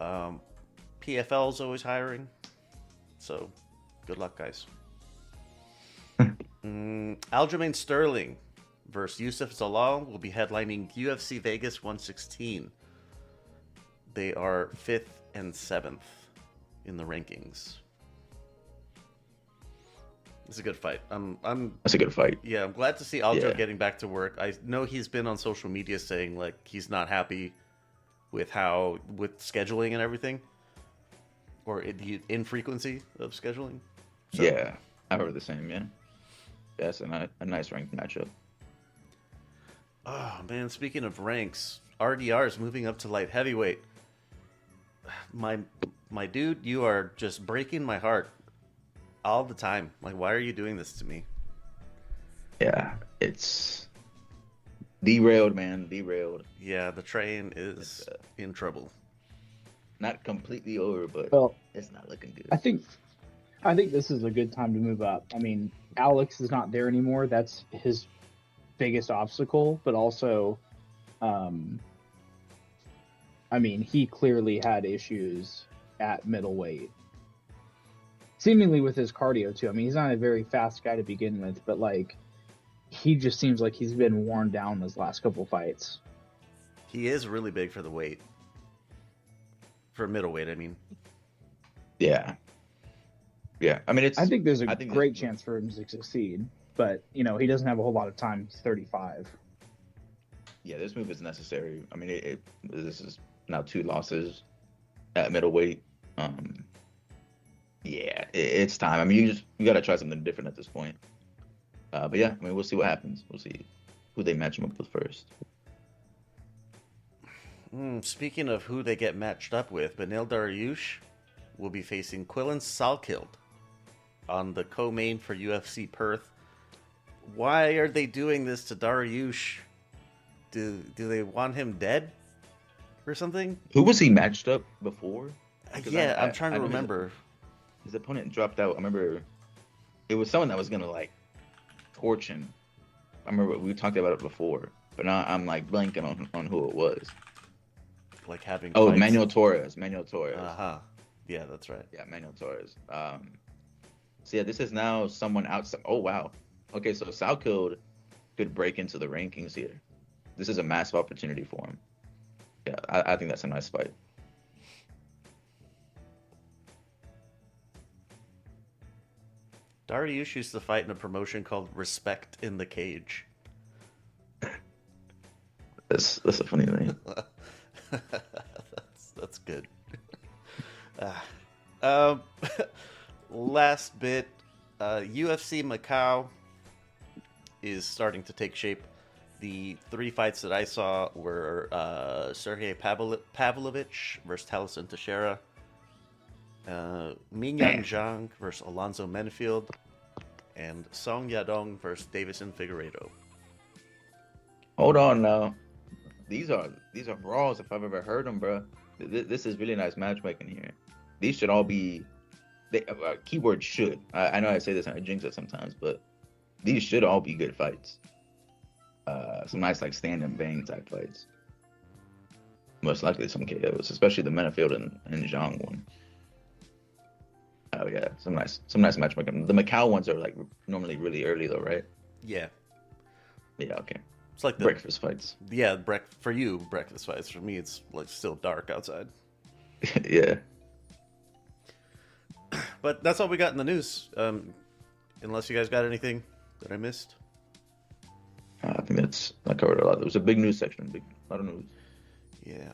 PFL is always hiring, so good luck, guys. Aljamain Sterling versus Yusuf Zalal will be headlining UFC Vegas 116. They are 5th and 7th in the rankings. It's a good fight. That's a good fight. Yeah, I'm glad to see Aljo getting back to work. I know he's been on social media saying like he's not happy with scheduling and everything, or the infrequency of scheduling. So, yeah, I heard the same. Yeah, that's a nice ranked matchup. Oh man, speaking of ranks, RDR is moving up to light heavyweight. My dude, you are just breaking my heart all the time. Like, why are you doing this to me? Yeah, it's derailed, man. Derailed. Yeah, the train is in trouble. Not completely over, but it's not looking good. I think this is a good time to move up. I mean, Alex is not there anymore. That's his biggest obstacle, but also, I mean, he clearly had issues at middleweight. Seemingly with his cardio too. I mean, he's not a very fast guy to begin with, but like, he just seems like he's been worn down those last couple fights. He is really big for the weight. For middleweight, I mean. Yeah. Yeah. I mean, I think there's a great chance for him to succeed, but he doesn't have a whole lot of time. He's 35. Yeah, this move is necessary. I mean, this is now 2 losses at middleweight. Yeah, it's time. I mean, you got to try something different at this point. But yeah, I mean, we'll see what happens. We'll see who they match him up with first. Speaking of who they get matched up with, Beneil Dariush will be facing Quillan Salkild on the co-main for UFC Perth. Why are they doing this to Dariush? Do they want him dead or something? Who was he matched up before? Yeah, I'm trying to remember. His opponent dropped out. I remember it was someone that was gonna like torch him. I remember we talked about it before, but now I'm like blanking on who it was. Like having Oh, fights? Manuel Torres. Manuel Torres. Uh-huh. Yeah, that's right. Yeah, Manuel Torres. So yeah, this is now someone outside. Oh wow. Okay, so Salkild could break into the rankings here. This is a massive opportunity for him. Yeah, I think that's a nice fight. Dariush used to fight in a promotion called Respect in the Cage. That's a funny name. that's good. Um, last bit, UFC Macau is starting to take shape. The 3 fights that I saw were Sergey Pavlovich versus Taliesin Teixeira, Mingyan Zhang versus Alonzo Menfield, and Song Yadong versus Davison Figueiredo. Hold on now. These are brawls if I've ever heard them, bro. This is really nice matchmaking here. These should all be. Keyword should. I know I say this and I jinx it sometimes, but these should all be good fights. Some nice like stand and bang type fights. Most likely some KOs, especially the Menfield and Zhang one. Oh yeah, some nice matchmaking. The Macau ones are like normally really early though, right? Yeah. Yeah, okay. It's like the Breakfast fights. Yeah, for you, breakfast fights. For me, it's like still dark outside. Yeah. But that's all we got in the news. Unless you guys got anything that I missed. I think I covered a lot. There was a big news section, a lot of news. Yeah.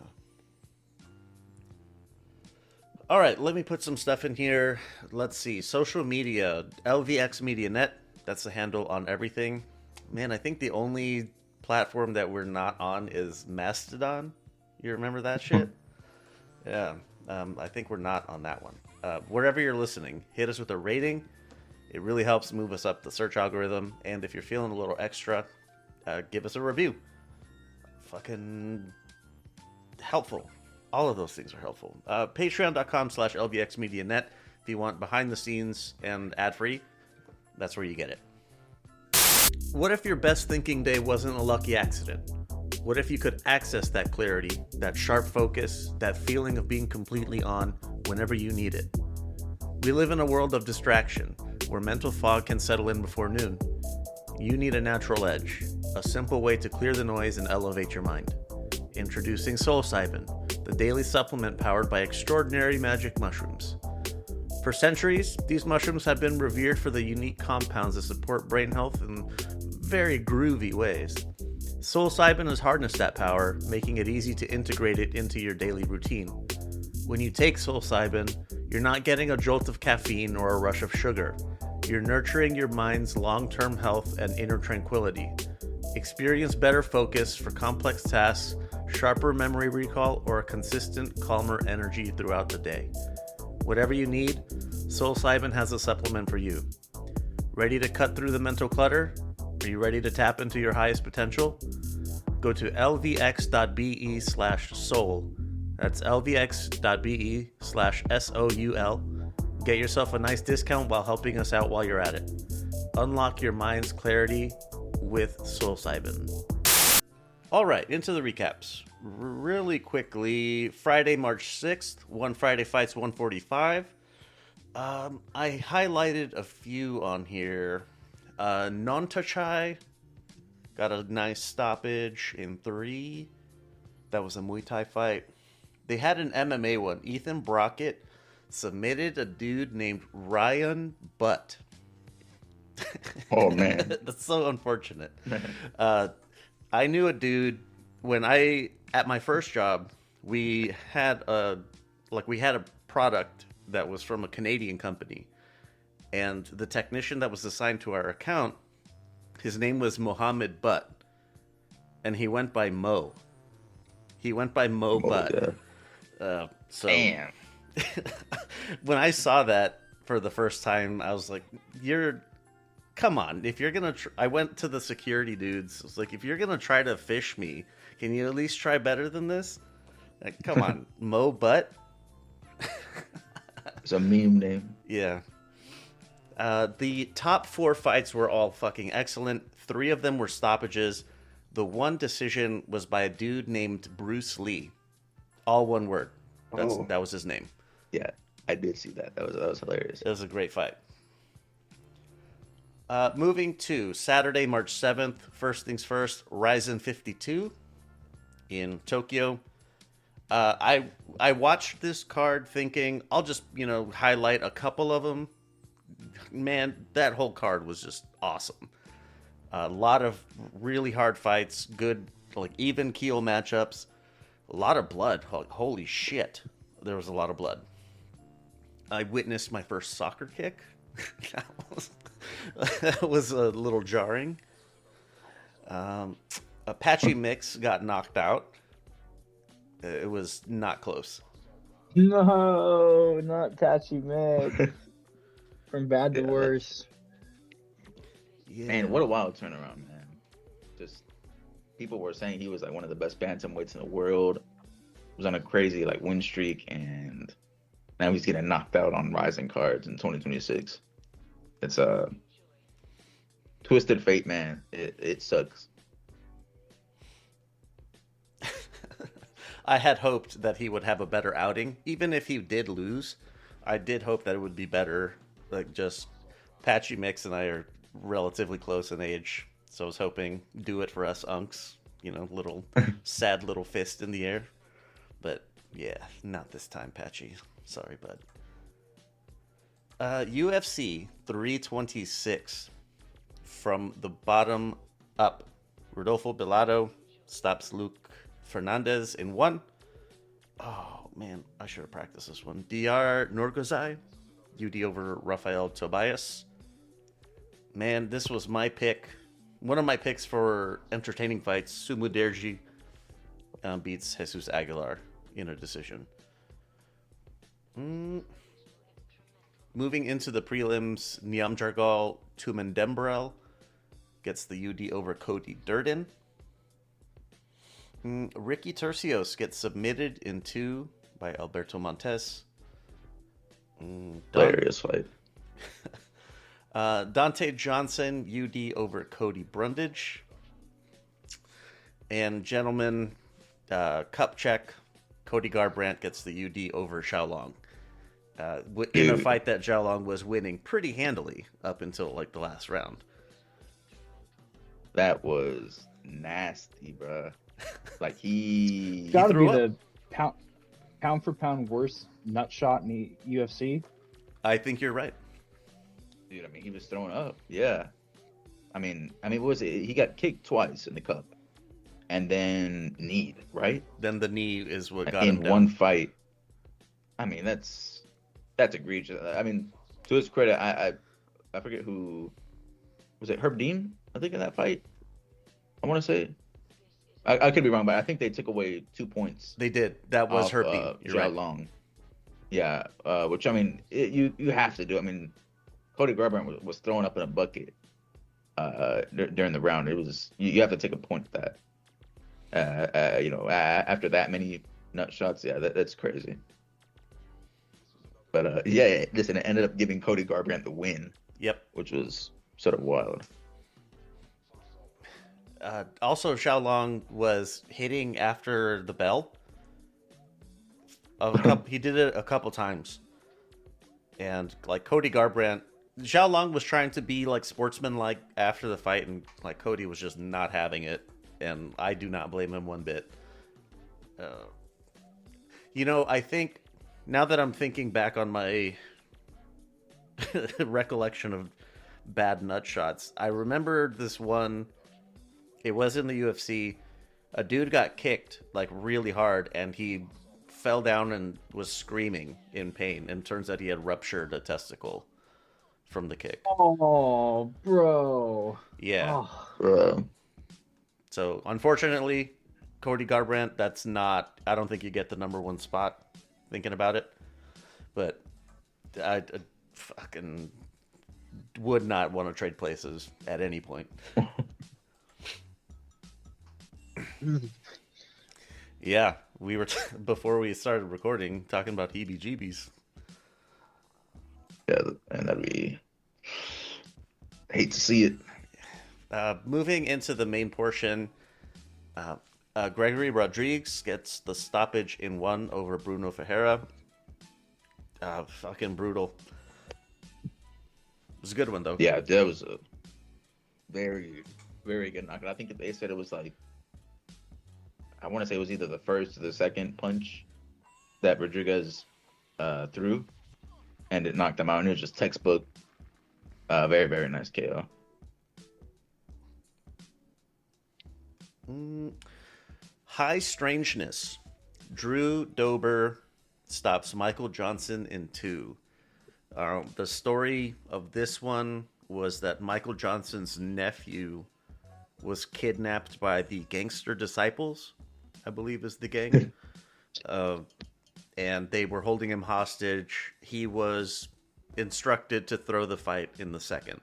All right, let me put some stuff in here. Let's see. Social media, LVX Media Net. That's the handle on everything. Man, I think the only platform that we're not on is Mastodon. You remember that shit? Yeah. I think we're not on that one. Wherever you're listening, hit us with a rating. It really helps move us up the search algorithm. And if you're feeling a little extra, give us a review. Fucking helpful. All of those things are helpful. Patreon.com/LVXMediaNet. If you want behind the scenes and ad-free, that's where you get it. What if your best thinking day wasn't a lucky accident? What if you could access that clarity, that sharp focus, that feeling of being completely on whenever you need it? We live in a world of distraction, where mental fog can settle in before noon. You need a natural edge, a simple way to clear the noise and elevate your mind. Introducing psilocybin, the daily supplement powered by extraordinary magic mushrooms. For centuries, these mushrooms have been revered for the unique compounds that support brain health in very groovy ways. Psilocybin has harnessed that power, making it easy to integrate it into your daily routine. When you take psilocybin, you're not getting a jolt of caffeine or a rush of sugar. You're nurturing your mind's long-term health and inner tranquility. Experience better focus for complex tasks, sharper memory recall, or a consistent, calmer energy throughout the day. Whatever you need, psilocybin has a supplement for you. Ready to cut through the mental clutter? Are you ready to tap into your highest potential? Go to lvx.be/soul. That's lvx.be/soul. Get yourself a nice discount while helping us out while you're at it. Unlock your mind's clarity with psilocybin. All right, into the recaps. Really quickly, Friday, March 6th, One Friday Fights 145. I highlighted a few on here. Nontachai got a nice stoppage in 3. That was a Muay Thai fight. They had an MMA one. Ethan Brockett submitted a dude named Ryan Butt. Oh, man. That's so unfortunate. I knew a dude when at my first job, we had a product that was from a Canadian company. And the technician that was assigned to our account, his name was Mohammed Butt. And he went by Mo. He went by Mo Butt. Yeah. Damn. When I saw that for the first time, I was like, come on. If you're going to... I went to the security dudes. I was like, if you're going to try to fish me, can you at least try better than this? Like, come on. Mo Butt? It's a meme name. Yeah. The top 4 fights were all fucking excellent. 3 of them were stoppages. The one decision was by a dude named Bruce Lee. All one word. That was his name. Yeah, I did see that. That was hilarious. It was a great fight. Moving to Saturday, March 7th. First things first, Ryzen 52 in Tokyo. I watched this card thinking I'll just, highlight a couple of them. Man, that whole card was just awesome. A lot of really hard fights, good, like even keel matchups. A lot of blood. Holy shit. There was a lot of blood. I witnessed my first soccer kick. that was a little jarring. Apache Mix got knocked out. It was not close. No, not Tachi Meg. From bad to worse. Yeah. Man, what a wild turnaround, man. Just people were saying he was like one of the best bantamweights in the world. Was on a crazy like win streak, and now he's getting knocked out on rising cards in 2026. It's a twisted fate, man. It sucks. I had hoped that he would have a better outing. Even if he did lose, I did hope that it would be better. Like, just Patchy Mix and I are relatively close in age, so I was hoping do it for us unks. Little sad little fist in the air. But yeah, not this time, Patchy. Sorry, bud. UFC 326. From the bottom up, Rodolfo Bilato stops Luke Fernandez in one. Oh, man, I should have practiced this one. DR Nurgozai, UD over Rafael Tobias. Man, this was my pick. One of my picks for entertaining fights. Sumu Derji beats Jesus Aguilar in a decision. Moving into the prelims, Niam Jargal Tumendembrel gets the UD over Cody Durden. Ricky Tercios gets submitted in 2 by Alberto Montes. Hilarious fight. Dante Johnson, UD over Cody Brundage. And gentlemen, cup check, Cody Garbrandt gets the UD over Xiaolong. In a fight that Xiaolong was winning pretty handily up until like the last round. That was nasty, bruh. Like he Gotta be threw the pound for pound worst nut shot in the UFC. I think you're right. Dude, I mean, he was throwing up. Yeah. I mean, what was it? He got kicked twice in the cup, and then kneed, right? Then the knee is what got in him down. one fight. I mean, that's egregious. I mean, to his credit, I forget who was it. Herb Dean, I think, in that fight. I want to say. I could be wrong, but I think they took away 2 points. They did. That was Herb Dean. You're right. Long. Yeah, which I mean, you have to do. I mean, Cody Garbrandt was thrown up in a bucket during the round. It was you have to take a point at that. After that many nut shots, yeah, that's crazy. But listen, it ended up giving Cody Garbrandt the win. Yep. Which was sort of wild. Also, Xiaolong was hitting after the bell. He did it a couple times. And like Cody Garbrandt, Xiaolong was trying to be like sportsman-like after the fight, and like Cody was just not having it. And I do not blame him one bit. I think now that I'm thinking back on my recollection of bad nut shots, I remember this one. It was in the UFC. A dude got kicked like really hard, and he fell down and was screaming in pain. And turns out he had ruptured a testicle from the kick. Oh, bro. Yeah. Oh. Bro. So unfortunately, Cody Garbrandt, that's not. I don't think you get the number 1 spot. Thinking about it, but I fucking would not want to trade places at any point. Yeah, we were before we started recording talking about heebie-jeebies. Yeah, and that'd be. I hate to see it. Moving into the main portion, Gregory Rodriguez gets the stoppage in 1 over Bruno Ferreira. Fucking brutal. It was a good one, though. Yeah, that was a very, very good knockout. I think they said it was like, I want to say it was either the first or the second punch that Rodriguez threw, and it knocked him out. And it was just textbook. Very, very nice KO. High strangeness. Drew Dober stops Michael Johnson in 2. The story of this one was that Michael Johnson's nephew was kidnapped by the Gangster Disciples, I believe is the gang. And they were holding him hostage. He was instructed to throw the fight in the second.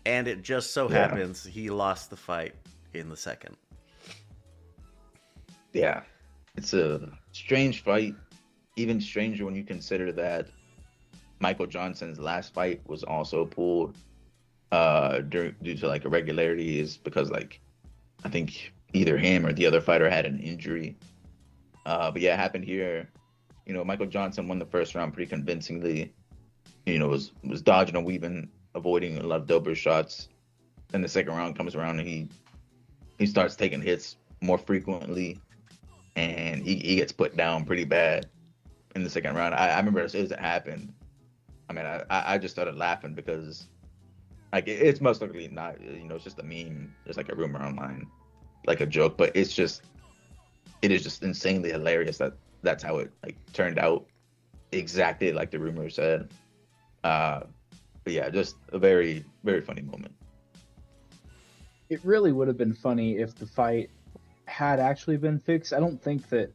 And it just so happens he lost the fight in the second. Yeah, it's a strange fight. Even stranger when you consider that Michael Johnson's last fight was also pulled due to like irregularities because like I think either him or the other fighter had an injury. But yeah, it happened here. You know, Michael Johnson won the first round pretty convincingly. You know, was dodging and weaving, avoiding a lot of Dober's shots. Then the second round comes around and he starts taking hits more frequently, and he gets put down pretty bad in the second round. I remember as soon as it happened, I mean, I just started laughing because like it's most likely not, you know, it's just a meme. There's like a rumor online, like a joke, but it is just insanely hilarious that that's how it like turned out exactly like the rumor said. But yeah, just a very, very funny moment. It really would have been funny if the fight had actually been fixed. I don't think that,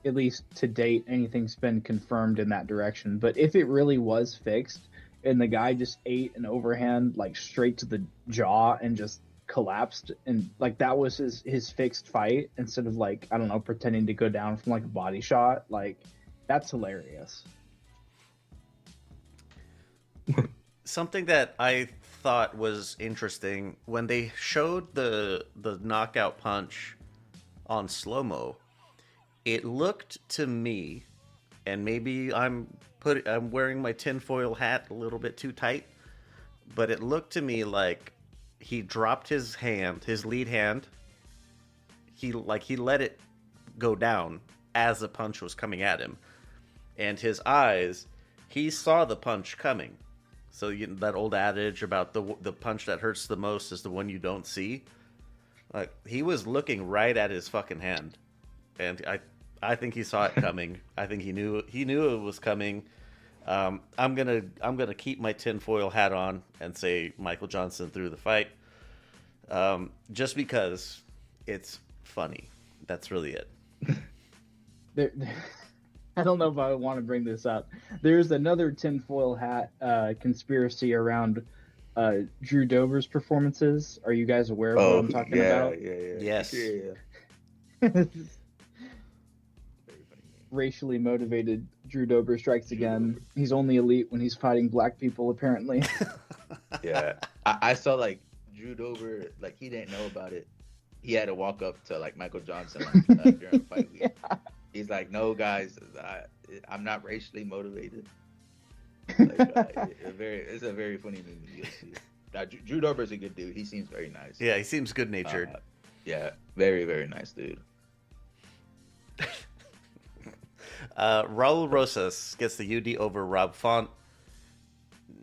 at least to date, anything's been confirmed in that direction. But if it really was fixed and the guy just ate an overhand like straight to the jaw and just collapsed, and like that was his fixed fight instead of like, I don't know, pretending to go down from like a body shot, like that's hilarious. Something that I thought was interesting when they showed the knockout punch on slow-mo, it looked to me, and maybe I'm wearing my tinfoil hat a little bit too tight, but it looked to me like he dropped his hand, his lead hand. He let it go down as the punch was coming at him, and his eyes, he saw the punch coming. So that old adage about the punch that hurts the most is the one you don't see. Like he was looking right at his fucking hand, and I think he saw it coming. I think he knew it was coming. I'm gonna keep my tinfoil hat on and say Michael Johnson threw the fight, just because it's funny. That's really it. I don't know if I want to bring this up. There's another tinfoil hat conspiracy around Drew Dober's performances. Are you guys aware of what I'm talking about? Yeah. Yes. Yeah. Racially motivated Drew Dober strikes again. He's only elite when he's fighting black people, apparently. Yeah. I saw like Drew Dober, like he didn't know about it. He had to walk up to like Michael Johnson like, during fight week. Yeah. He's like, no, guys, I'm not racially motivated. Like, it's a very funny movie. Drew Dober's a good dude. He seems very nice. Yeah, he seems good-natured. Yeah, very, very nice dude. Raul Rosas gets the UD over Rob Font.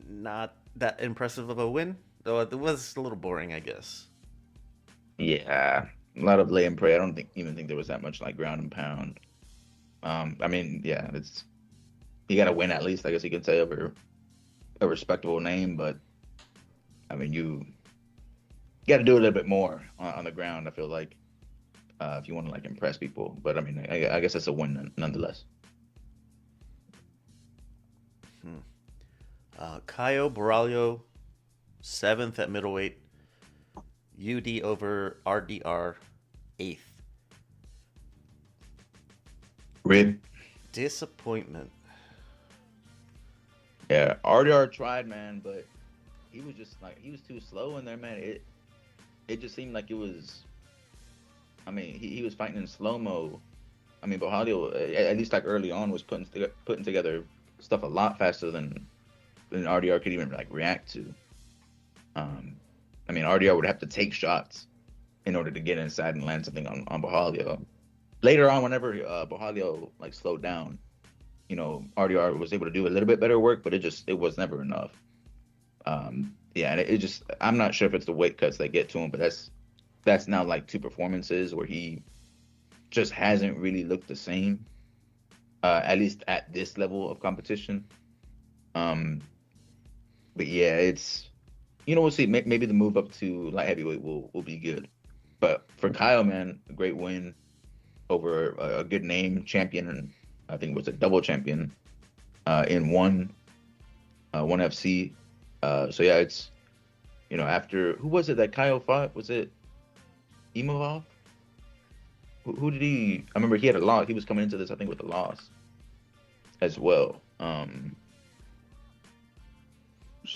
Not that impressive of a win, though it was a little boring, I guess. Yeah, a lot of lay and pray. I don't even think there was that much like ground and pound. I mean, yeah, you got to win at least. I guess you can say over a respectable name, but I mean, you got to do a little bit more on the ground. I feel like if you want to like impress people, but I mean, I guess it's a win nonetheless. Caio Borralho, 7th at middleweight. UD over RDR, 8th. Rib. Disappointment. Yeah, RDR tried, man, but he was just like he was too slow in there, man. It just seemed like it was I mean, he was fighting in slow mo. I mean, Bohalio, at least like early on, was putting together stuff a lot faster than RDR could even like react to. I mean, RDR would have to take shots in order to get inside and land something on Bohalio. Later on, whenever Bohalio like slowed down, you know, RDR was able to do a little bit better work, but it was never enough. Yeah, and it just, I'm not sure if it's the weight cuts that get to him, but that's now like 2 performances where he just hasn't really looked the same, at least at this level of competition. But yeah, it's, you know, we'll see. Maybe the move up to light heavyweight will be good. But for Kyle, man, a great win over a good name champion, and I think it was a double champion in one FC. So yeah, it's, you know, after, who was it that Kyle fought? Was it Imavov? Who did he? I remember he had a loss. He was coming into this, I think, with a loss as well.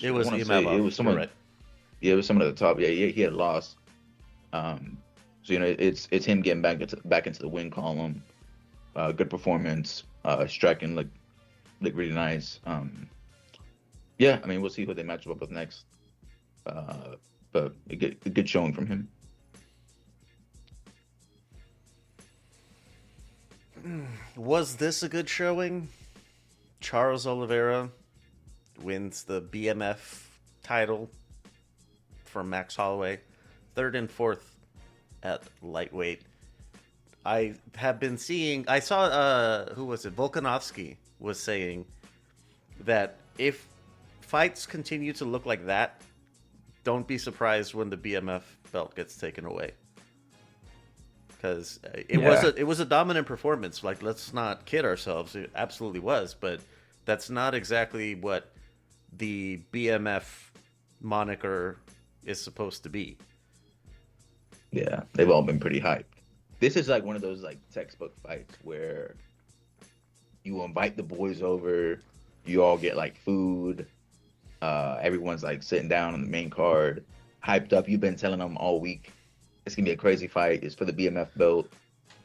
It was Imavov. It was someone. Right. Yeah, it was someone at the top. Yeah, he had a loss. So you know, it's him getting back into the win column. Good performance. Striking look really nice. Yeah, I mean, we'll see who they match up with next. But a good showing from him. Was this a good showing? Charles Oliveira wins the BMF title from Max Holloway, 3rd and 4th at lightweight. I have been seeing, I saw, who was it? Volkanovski was saying that if fights continue to look like that, don't be surprised when the BMF belt gets taken away. Because it was a dominant performance. Like, let's not kid ourselves. It absolutely was, but that's not exactly what the BMF moniker is supposed to be. Yeah, they've all been pretty hyped. This is like one of those like textbook fights where you invite the boys over, you all get like food, everyone's like sitting down on the main card, hyped up. You've been telling them all week it's gonna be a crazy fight. It's for the BMF belt.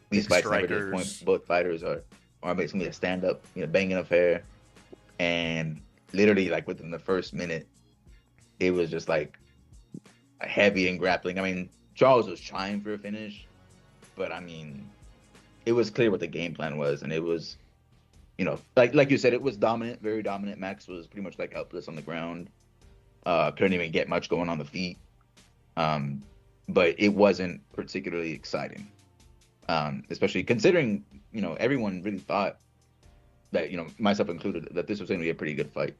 These fights never disappoint both fighters, or it's gonna be a stand up, you know, banging affair. And literally, like within the first minute, it was just like heavy and grappling. I mean, Charles was trying for a finish, but I mean, it was clear what the game plan was, and it was, you know, like you said, it was dominant, very dominant. Max was pretty much like helpless on the ground. Couldn't even get much going on the feet. But it wasn't particularly exciting, especially considering, you know, everyone really thought that, you know, myself included, that this was going to be a pretty good fight.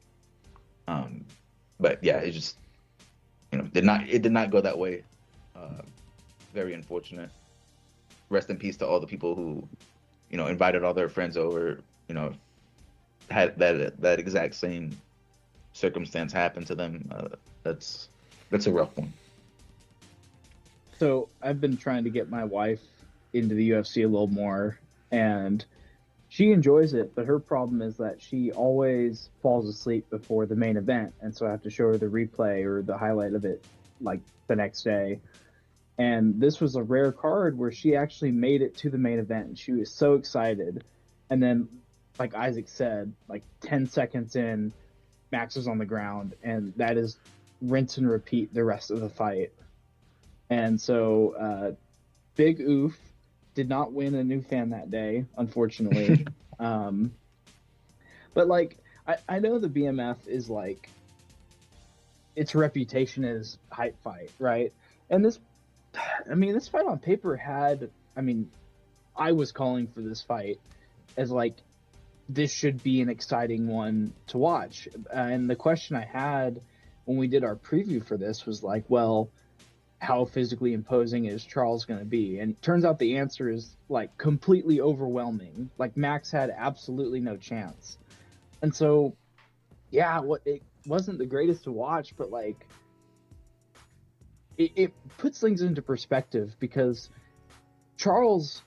But yeah, it just, you know, it did not go that way. Very unfortunate. Rest in peace to all the people who, you know, invited all their friends over, you know, had that exact same circumstance happen to them. That's a rough one. So I've been trying to get my wife into the UFC a little more, and she enjoys it, but her problem is that she always falls asleep before the main event, and so I have to show her the replay or the highlight of it like the next day. And this was a rare card where she actually made it to the main event, and she was so excited. And then, like Isaac said, like 10 seconds in, Max was on the ground, and that is rinse and repeat the rest of the fight. And so, Big Oof did not win a new fan that day, unfortunately. But like, I know the BMF is like, its reputation is hype fight, right? And this fight on paper had, I was calling for this fight as like, this should be an exciting one to watch. And the question I had when we did our preview for this was like, well, how physically imposing is Charles going to be? And it turns out the answer is like completely overwhelming. Like Max had absolutely no chance. And so, yeah, it wasn't the greatest to watch, but like it puts things into perspective, because Charles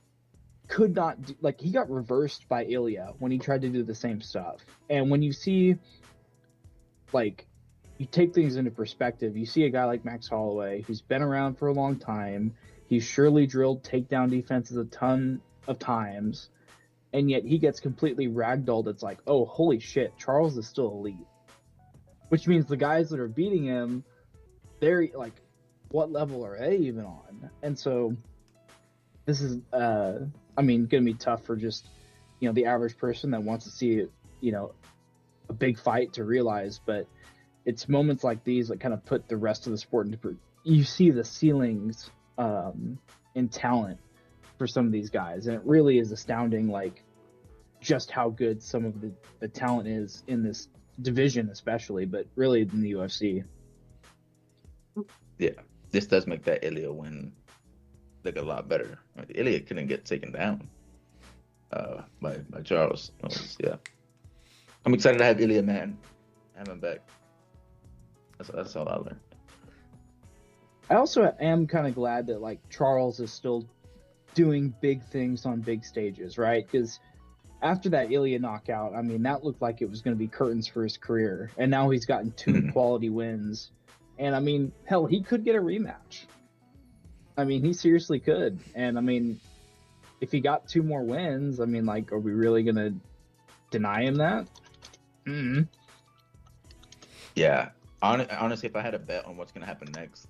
could not do, like, he got reversed by Ilya when he tried to do the same stuff. And when you see, like, you take things into perspective, you see a guy like Max Holloway who's been around for a long time, He's surely drilled takedown defenses a ton of times, and yet he gets completely ragdolled. It's like, oh, holy shit, Charles is still elite. Which means the guys that are beating him, they're like, what level are they even on? And so this is, going to be tough for just, the average person that wants to see, a big fight to realize. But it's moments like these that kind of put the rest of the sport into. You see the ceilings in talent for some of these guys, and it really is astounding, like just how good some of the talent is in this division, especially, but really in the UFC. Yeah, this does make that Ilya win look a lot better. Like, Ilya couldn't get taken down by Charles. Yeah, I'm excited to have Ilya, man. Have him back. That's all I learned. I also am kind of glad that like Charles is still doing big things on big stages, right? Because after that Ilya knockout, that looked like it was going to be curtains for his career, and now he's gotten two quality wins, and hell, he could get a rematch. He seriously could, and if he got two more wins, are we really going to deny him that? Mm-hmm. Yeah, honestly, if I had a bet on what's going to happen next,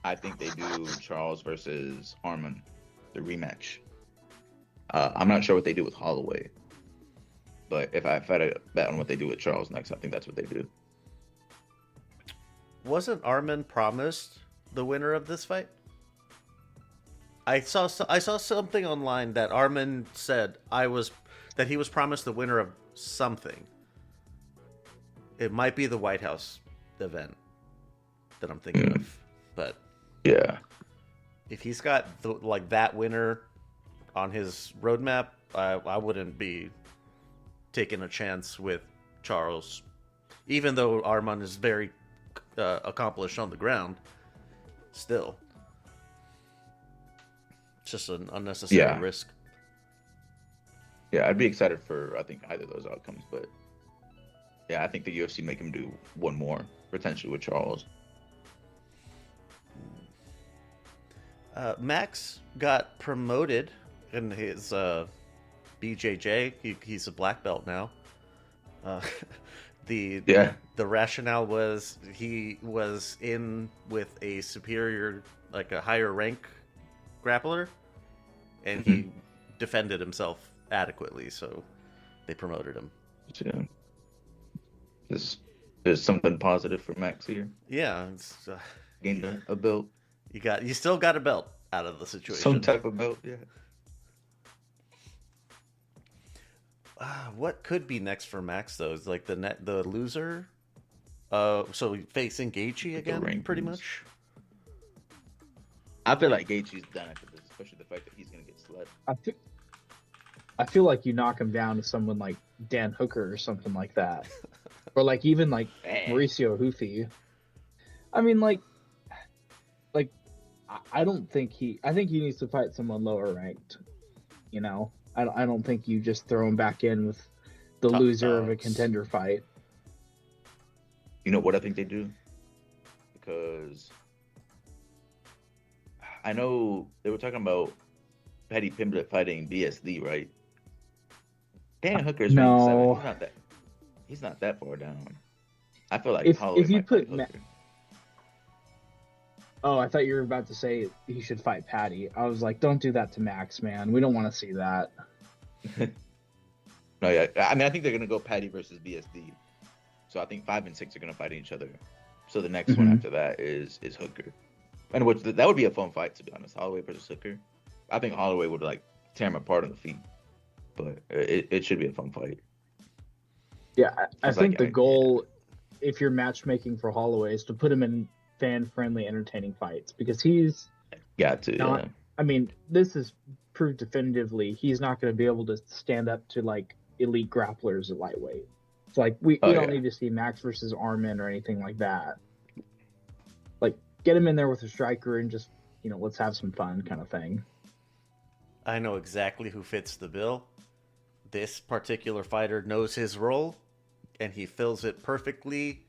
I think they do Charles versus Arman, the rematch. I'm not sure what they do with Holloway, but if I had a bet on what they do with Charles next, I think that's what they do. Wasn't Arman promised the winner of this fight? I saw something online that Arman said that he was promised the winner of something. It might be the White House event that I'm thinking of, but yeah, if he's got that winner on his roadmap, I wouldn't be taking a chance with Charles, even though Arman is very accomplished on the ground. Still, it's just an unnecessary risk. Yeah, I'd be excited for I think either of those outcomes, but yeah, I think the UFC make him do one more potentially with Charles. Max got promoted in his BJJ. He's a black belt now. The rationale was he was in with a superior, like a higher rank grappler, and he defended himself adequately, so they promoted him. Yeah. There's something positive for Max here. Yeah, it's, gained a belt. You still got a belt out of the situation. Some type of belt, yeah. What could be next for Max though? Is like the loser. So facing Gaethje again, pretty much. I feel like Gaethje's done after this, especially the fact that he's gonna get slept. I feel like you knock him down to someone like Dan Hooker or something like that, or like even like Mauricio Houthi. I don't think I think he needs to fight someone lower ranked. I don't think you just throw him back in with the loser of a contender fight. You know what I think they do? Because I know they were talking about Paddy Pimblett fighting BSD, right? Dan Hooker's ranked 7. He's not that far down. I feel like Holloway might fight Hooker. Oh, I thought you were about to say he should fight Paddy. I was like, don't do that to Max, man. We don't want to see that. No, yeah. I think they're going to go Paddy versus BSD. So I think 5 and 6 are going to fight each other. So the next one after that is Hooker. And that would be a fun fight, to be honest. Holloway versus Hooker. I think Holloway would tear him apart on the feet. But it should be a fun fight. Yeah, I think the goal, if you're matchmaking for Holloway, is to put him in fan-friendly, entertaining fights, because he's got to. Not, this is proved definitively he's not going to be able to stand up to like elite grapplers at lightweight. It's like we don't need to see Max versus Arman or anything like that. Like, get him in there with a striker and just let's have some fun, kind of thing. I know exactly who fits the bill. This particular fighter knows his role, and he fills it perfectly.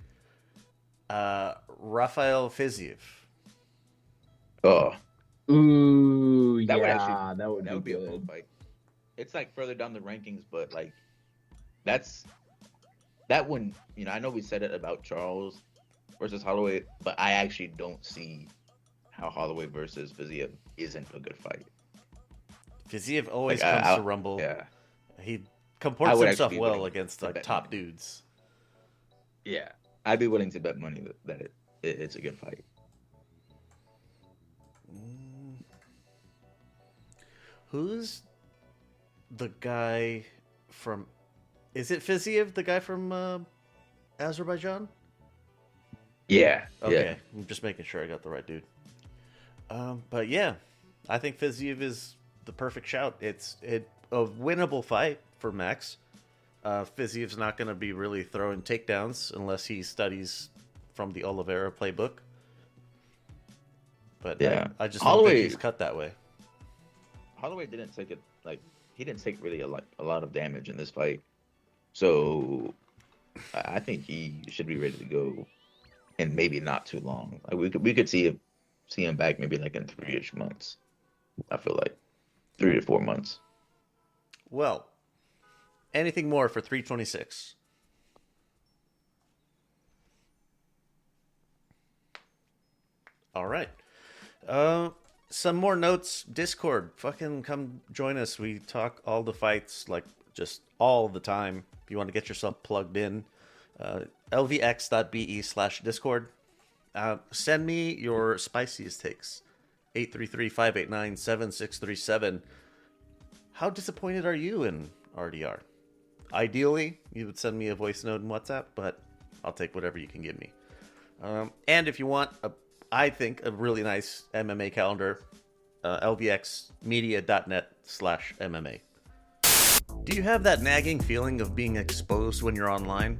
Rafael Fiziev. Oh, Ooh, That would yeah, actually that would that be would be a cool good. fight. It's like further down the rankings, but like that's that one. I know we said it about Charles versus Holloway, but I actually don't see how Holloway versus Viziev isn't a good fight. Fiziev always Like comes to Rumble. yeah, He I comports would himself actually be well willing against to like bet top money. dudes. Yeah, I'd be willing to bet money that it's a good fight. Mm. Who's the guy from? Is it Fiziev, the guy from Azerbaijan? Yeah, Okay, I'm just making sure I got the right dude. But yeah, I think Fiziev is the perfect shout. It's a winnable fight for Max. Fiziev's not going to be really throwing takedowns unless he studies from the Oliveira playbook. But yeah. I just don't think Holloway he's cut that way. Holloway didn't take it like he didn't take really a lot of damage in this fight, so I think he should be ready to go, and maybe not too long. Like we could see him back maybe like in 3-ish months. I feel like 3 to 4 months. Well, anything more for 326? All right. Some more notes. Discord. Fucking come join us. We talk all the fights, like just all the time. If you want to get yourself plugged in, lvx.be/discord. Send me your spiciest takes. 833-589-7637. How disappointed are you in RDR? Ideally, you would send me a voice note in WhatsApp, but I'll take whatever you can give me. And if you want, I think, a really nice MMA calendar, lvxmedia.net/MMA. Do you have that nagging feeling of being exposed when you're online?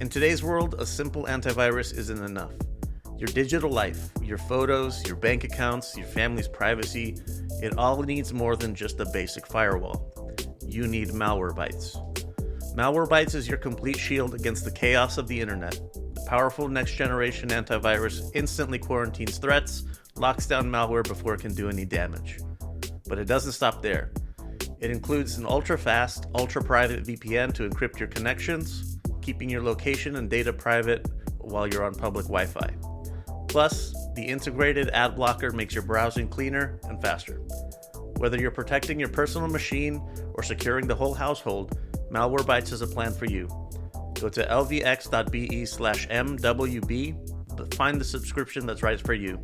In today's world, a simple antivirus isn't enough. Your digital life, your photos, your bank accounts, your family's privacy, it all needs more than just a basic firewall. You need Malwarebytes. Malwarebytes is your complete shield against the chaos of the internet. The powerful next-generation antivirus instantly quarantines threats, locks down malware before it can do any damage. But it doesn't stop there. It includes an ultra-fast, ultra-private VPN to encrypt your connections, keeping your location and data private while you're on public Wi-Fi. Plus, the integrated ad blocker makes your browsing cleaner and faster. Whether you're protecting your personal machine or securing the whole household, Malwarebytes is a plan for you. Go to lvx.be/mwb, find the subscription that's right for you.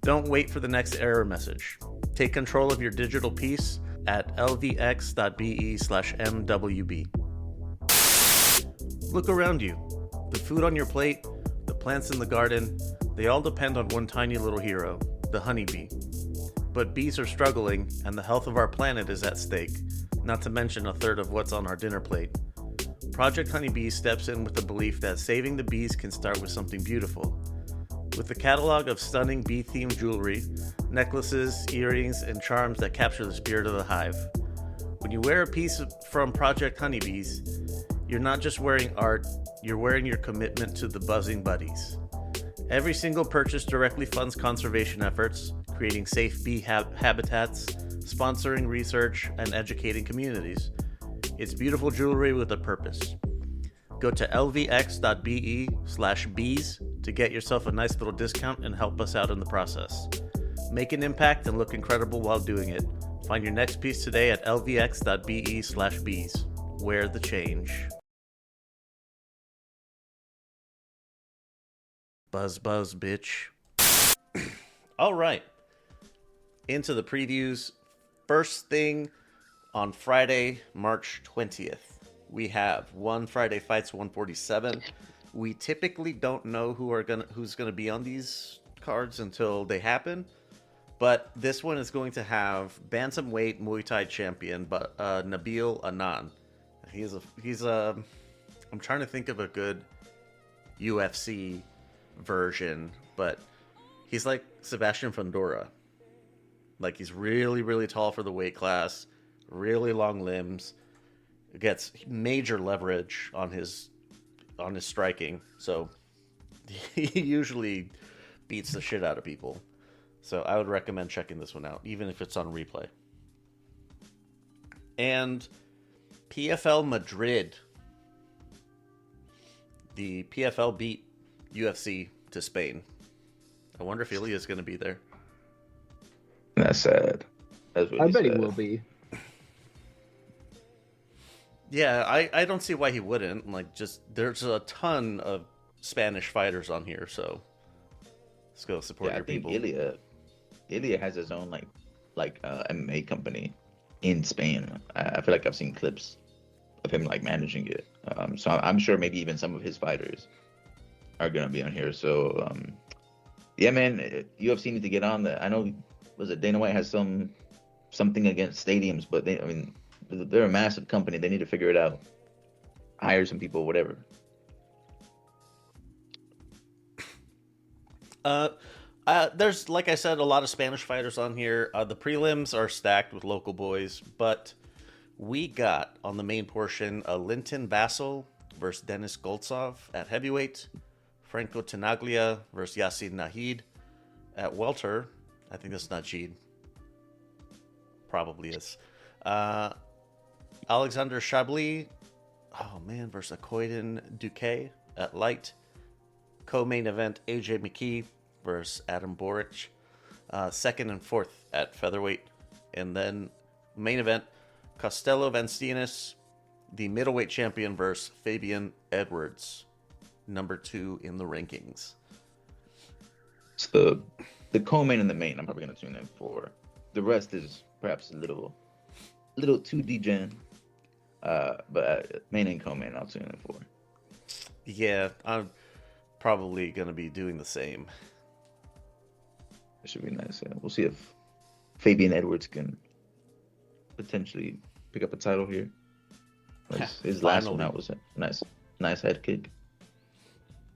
Don't wait for the next error message. Take control of your digital peace at lvx.be/mwb. Look around you. The food on your plate, the plants in the garden, they all depend on one tiny little hero, the honeybee. But bees are struggling, and the health of our planet is at stake, not to mention a third of what's on our dinner plate. Project Honeybee steps in with the belief that saving the bees can start with something beautiful. With a catalog of stunning bee-themed jewelry, necklaces, earrings, and charms that capture the spirit of the hive. When you wear a piece from Project Honeybees, you're not just wearing art, you're wearing your commitment to the buzzing buddies. Every single purchase directly funds conservation efforts, creating safe bee habitats, sponsoring research, and educating communities. It's beautiful jewelry with a purpose. Go to lvx.be/bees to get yourself a nice little discount and help us out in the process. Make an impact and look incredible while doing it. Find your next piece today at lvx.be/bees. Wear the change. Buzz, buzz, bitch. All right. Into the previews. First thing on Friday, March 20th, we have One Friday Fights 147. We typically don't know who's gonna be on these cards until they happen, but this one is going to have bantamweight Muay Thai champion, but Nabil Anan. He's I'm trying to think of a good UFC version, but he's like Sebastian Fundora. Like, he's really, really tall for the weight class, really long limbs, gets major leverage on his striking, so he usually beats the shit out of people. So I would recommend checking this one out, even if it's on replay. And PFL Madrid. The PFL beat UFC to Spain. I wonder if Ilya's going to be there. That's sad. That's really I bet sad. he will be. Yeah, I don't see why he wouldn't. Like, just there's a ton of Spanish fighters on here, so let's go support your people. Ilya has his own like MMA company in Spain. I feel like I've seen clips of him like managing it. So I'm sure maybe even some of his fighters are gonna be on here. So yeah, man, UFC need to get on that. I know, was it Dana White has something against stadiums, but they're a massive company. They need to figure it out. Hire some people, whatever. There's, like I said, a lot of Spanish fighters on here. The prelims are stacked with local boys, but we got on the main portion Linton Vassell versus Denis Goltsov at heavyweight, Franco Tenaglia versus Yassin Nahid at welter. I think that's Najid. Probably is. Alexander Chablis, versus Akoiden Duque at light. Co-main event, AJ McKee versus Adam Boric. Second and fourth at featherweight. And then main event, Costello Vancinas, the middleweight champion versus Fabian Edwards, number 2 in the rankings. It's the co-main and the main I'm probably going to tune in for. The rest is perhaps a little too degen. But main and co-main I'll tune in for. Yeah, I'm probably going to be doing the same. It should be nice. Yeah. We'll see if Fabian Edwards can potentially pick up a title here. His last one out was a nice head kick.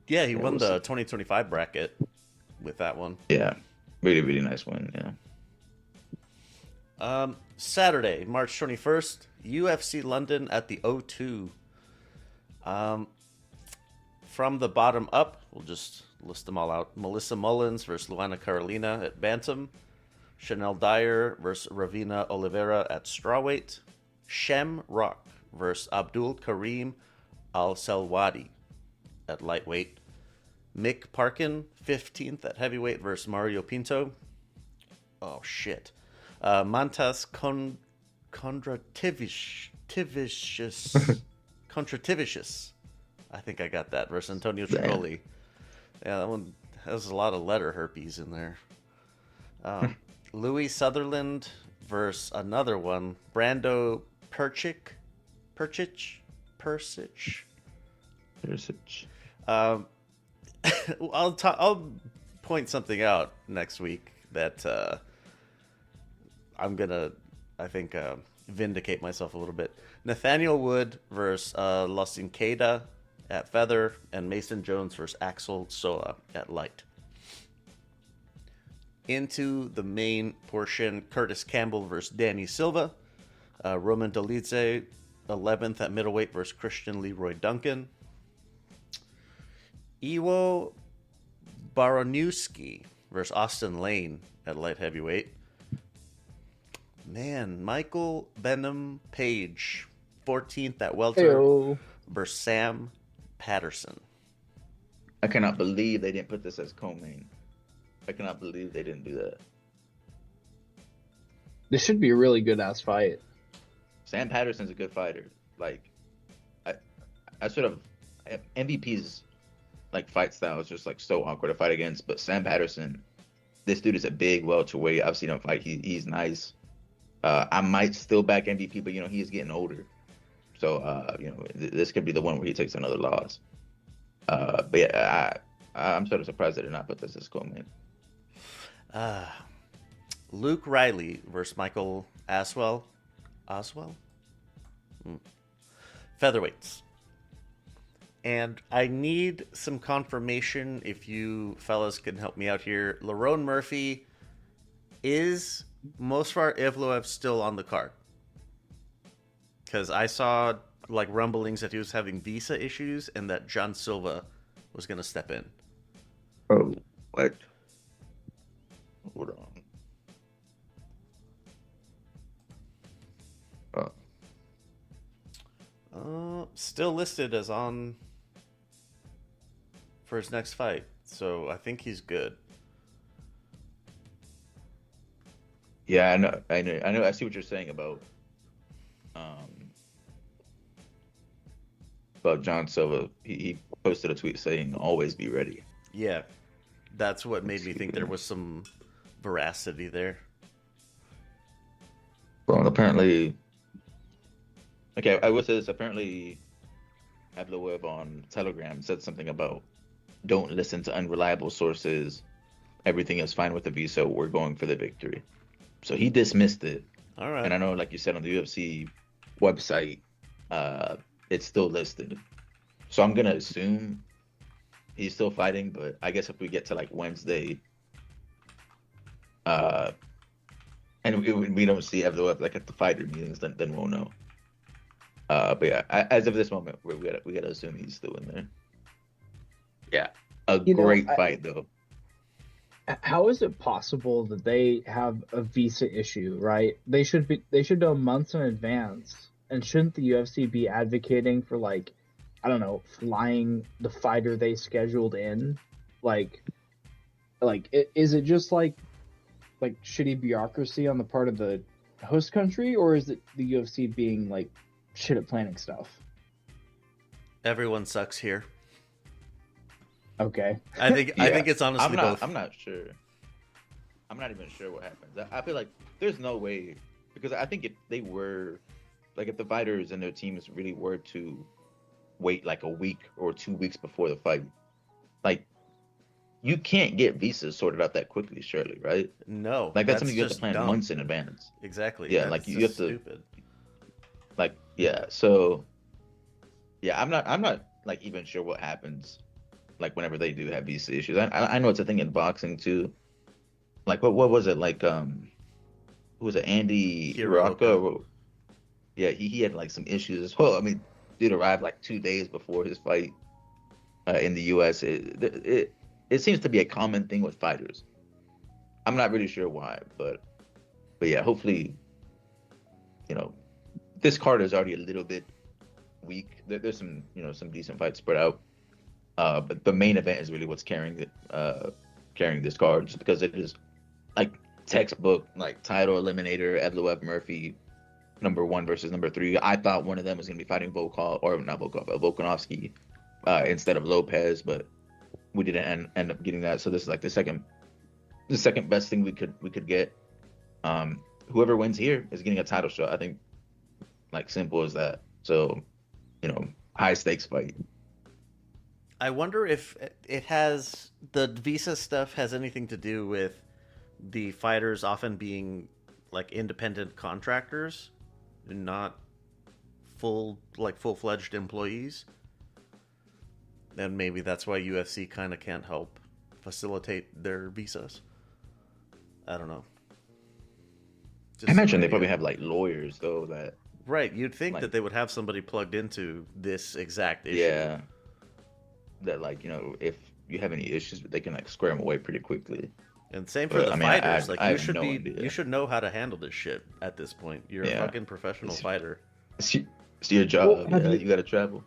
Yeah, he won the 2025 bracket with that one. Yeah, really, really nice win. Yeah. Saturday, March 21st, UFC London at the O2. From the bottom up, we'll just list them all out. Melissa Mullins versus Luana Carolina at bantam. Chanel Dyer versus Ravina Oliveira at strawweight. Shem Rock versus Abdul Karim Al-Selwadi at lightweight. Mick Parkin, 15th at heavyweight versus Mario Pinto. Oh, shit. Mantas Kontrativicius. I think I got that. Versus Antonio Trigoli. Yeah, that one has a lot of letter herpes in there. Louis Sutherland versus another one. Brando Persic. I'll point something out next week that I'm gonna, I think, vindicate myself a little bit. Nathaniel Wood versus Losincada at feather, and Mason Jones versus Axel Soa at light. Into the main portion, Curtis Campbell versus Danny Silva. Roman Dolidze, 11th at middleweight versus Christian Leroy Duncan. Iwo Baranowski versus Austin Lane at light heavyweight. Man, Michael Benham Page, 14th at welter versus Sam Patterson. I cannot believe they didn't put this as co-main. I cannot believe they didn't do that. This should be a really good ass fight. Sam Patterson's a good fighter. Like, I sort of MVP's like fight style is just like so awkward to fight against. But Sam Patterson, this dude is a big welterweight. I've seen him fight. He's nice. I might still back MVP, but he is getting older. So this could be the one where he takes another loss. But yeah, I'm sort of surprised they did not put this as co-main. Luke Riley versus Michael Oswell? Featherweights. And I need some confirmation if you fellas can help me out here. Lerone Murphy, is Mosfar Evloev still on the card? Because I saw like rumblings that he was having visa issues and that John Silva was going to step in. Oh, what? Hold on. still listed as on for his next fight, so I think he's good. Yeah, I know. I see what you're saying about John Silva. He posted a tweet saying, "Always be ready." Yeah, that's what made me think there was some veracity there. Well, apparently, okay, I will say this. Apparently, Abdulweb on Telegram said something about don't listen to unreliable sources. Everything is fine with the visa. We're going for the victory. So he dismissed it. All right. And I know, like you said, on the UFC website, it's still listed. So I'm going to assume he's still fighting. But I guess if we get to like Wednesday, and we don't see Abdulweb like at the fighter meetings, then we'll know. But yeah, as of this moment, we gotta assume he's still in there. Yeah, great fight though. How is it possible that they have a visa issue, right? They should know months in advance. And shouldn't the UFC be advocating for, like, I don't know, flying the fighter they scheduled in? Is it just like shitty bureaucracy on the part of the host country, or is it the UFC being like shit at planning stuff? Everyone sucks here. Okay. I think it's honestly both. I'm not sure. I'm not even sure what happens. I feel like there's no way, because I think if they were, like, if the fighters and their teams really were to wait like a week or 2 weeks before the fight, like, you can't get visas sorted out that quickly, surely, right? No. Like, that's something you have to plan dumb. months in advance. Exactly. Yeah, that's like you have to. Stupid. Like, yeah, so yeah, I'm not like even sure what happens, like, whenever they do have visa issues. I know it's a thing in boxing too. Like, what was it, like, who was it, Andy Hiraka? Yeah, he had like some issues as well. I mean, dude arrived like 2 days before his fight in the US. It seems to be a common thing with fighters. I'm not really sure why, but yeah, hopefully, this card is already a little bit weak. There's some decent fights spread out, but the main event is really what's carrying this card, just because it is like textbook, like, title eliminator, Evloev Murphy, number 1 versus number 3. I thought one of them was going to be fighting Volkanovski instead of Lopez, but we didn't end up getting that. So this is like the second best thing we could get. Whoever wins here is getting a title shot. I think, like, simple as that. So, high stakes fight. I wonder if the visa stuff has anything to do with the fighters often being like independent contractors and not full-fledged employees. And maybe that's why UFC kind of can't help facilitate their visas. I don't know. I imagine they probably have like lawyers though that. Right, you'd think that they would have somebody plugged into this exact issue. Yeah. That, like, if you have any issues, they can like square them away pretty quickly. And same for the fighters. You should know how to handle this shit at this point. You're a fucking professional fighter. It's your job. You got to travel.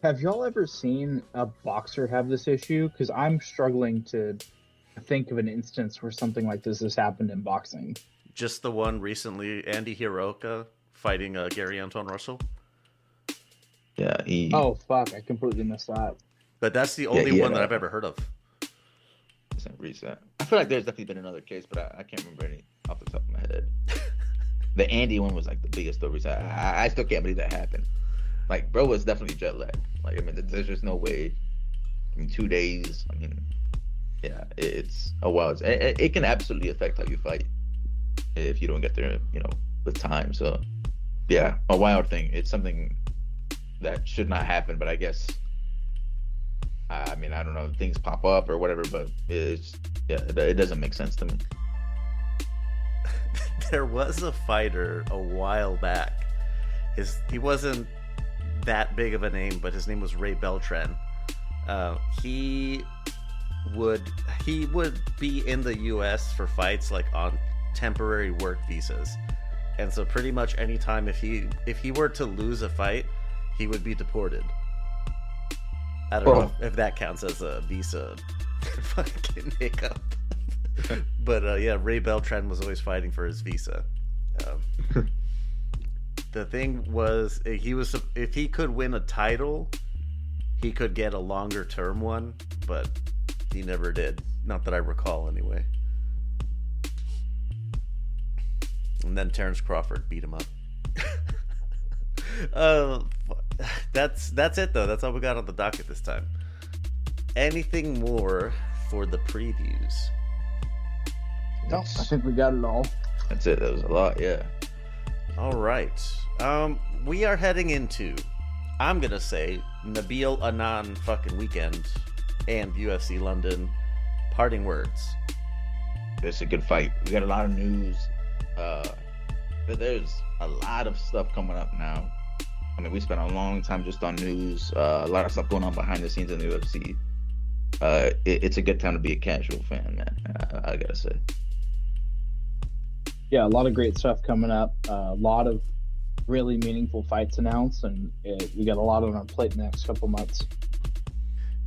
Have y'all ever seen a boxer have this issue? Because I'm struggling to think of an instance where something like this has happened in boxing. Just the one recently, Andy Hiraka fighting Gary Anton Russell. Yeah. Oh fuck! I completely missed that. But that's the only one that I've ever heard of. Reset. I feel like there's definitely been another case, but I can't remember any off the top of my head. The Andy one was like the biggest story. I still can't believe that happened. Like, bro was definitely jet lagged. Like, I mean, there's just no way. I mean, 2 days. I mean, yeah, it's a wild. It can absolutely affect how you fight if you don't get there, with time. So, yeah, a wild thing. It's something that should not happen, but I guess. I mean, I don't know, things pop up or whatever, but it doesn't make sense to me. There was a fighter a while back. He wasn't that big of a name, but his name was Ray Beltran. He would be in the U.S. for fights like on temporary work visas, and so pretty much anytime if he were to lose a fight, he would be deported. I don't know if that counts as a visa fucking hiccup. But yeah, Ray Beltran was always fighting for his visa. The thing was, if he could win a title, he could get a longer term one, but he never did. Not that I recall, anyway. And then Terrence Crawford beat him up. That's it though. That's all we got on the docket this time. Anything more for the previews? No, I think we got it all. That's it. That was a lot, yeah. All right. We are heading into, I'm gonna say, Nabil Anan fucking weekend and UFC London. Parting words. It's a good fight. We got a lot of news. But there's a lot of stuff coming up now. I mean, we spent a long time just on news. A lot of stuff going on behind the scenes in the UFC. It's a good time to be a casual fan, man. I gotta say. Yeah, a lot of great stuff coming up. A lot of really meaningful fights announced, and we got a lot on our plate in the next couple months.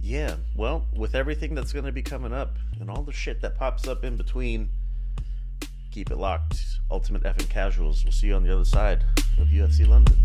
Yeah, well, with everything that's going to be coming up and all the shit that pops up in between, keep it locked. Ultimate effing Casuals. We'll see you on the other side of UFC London.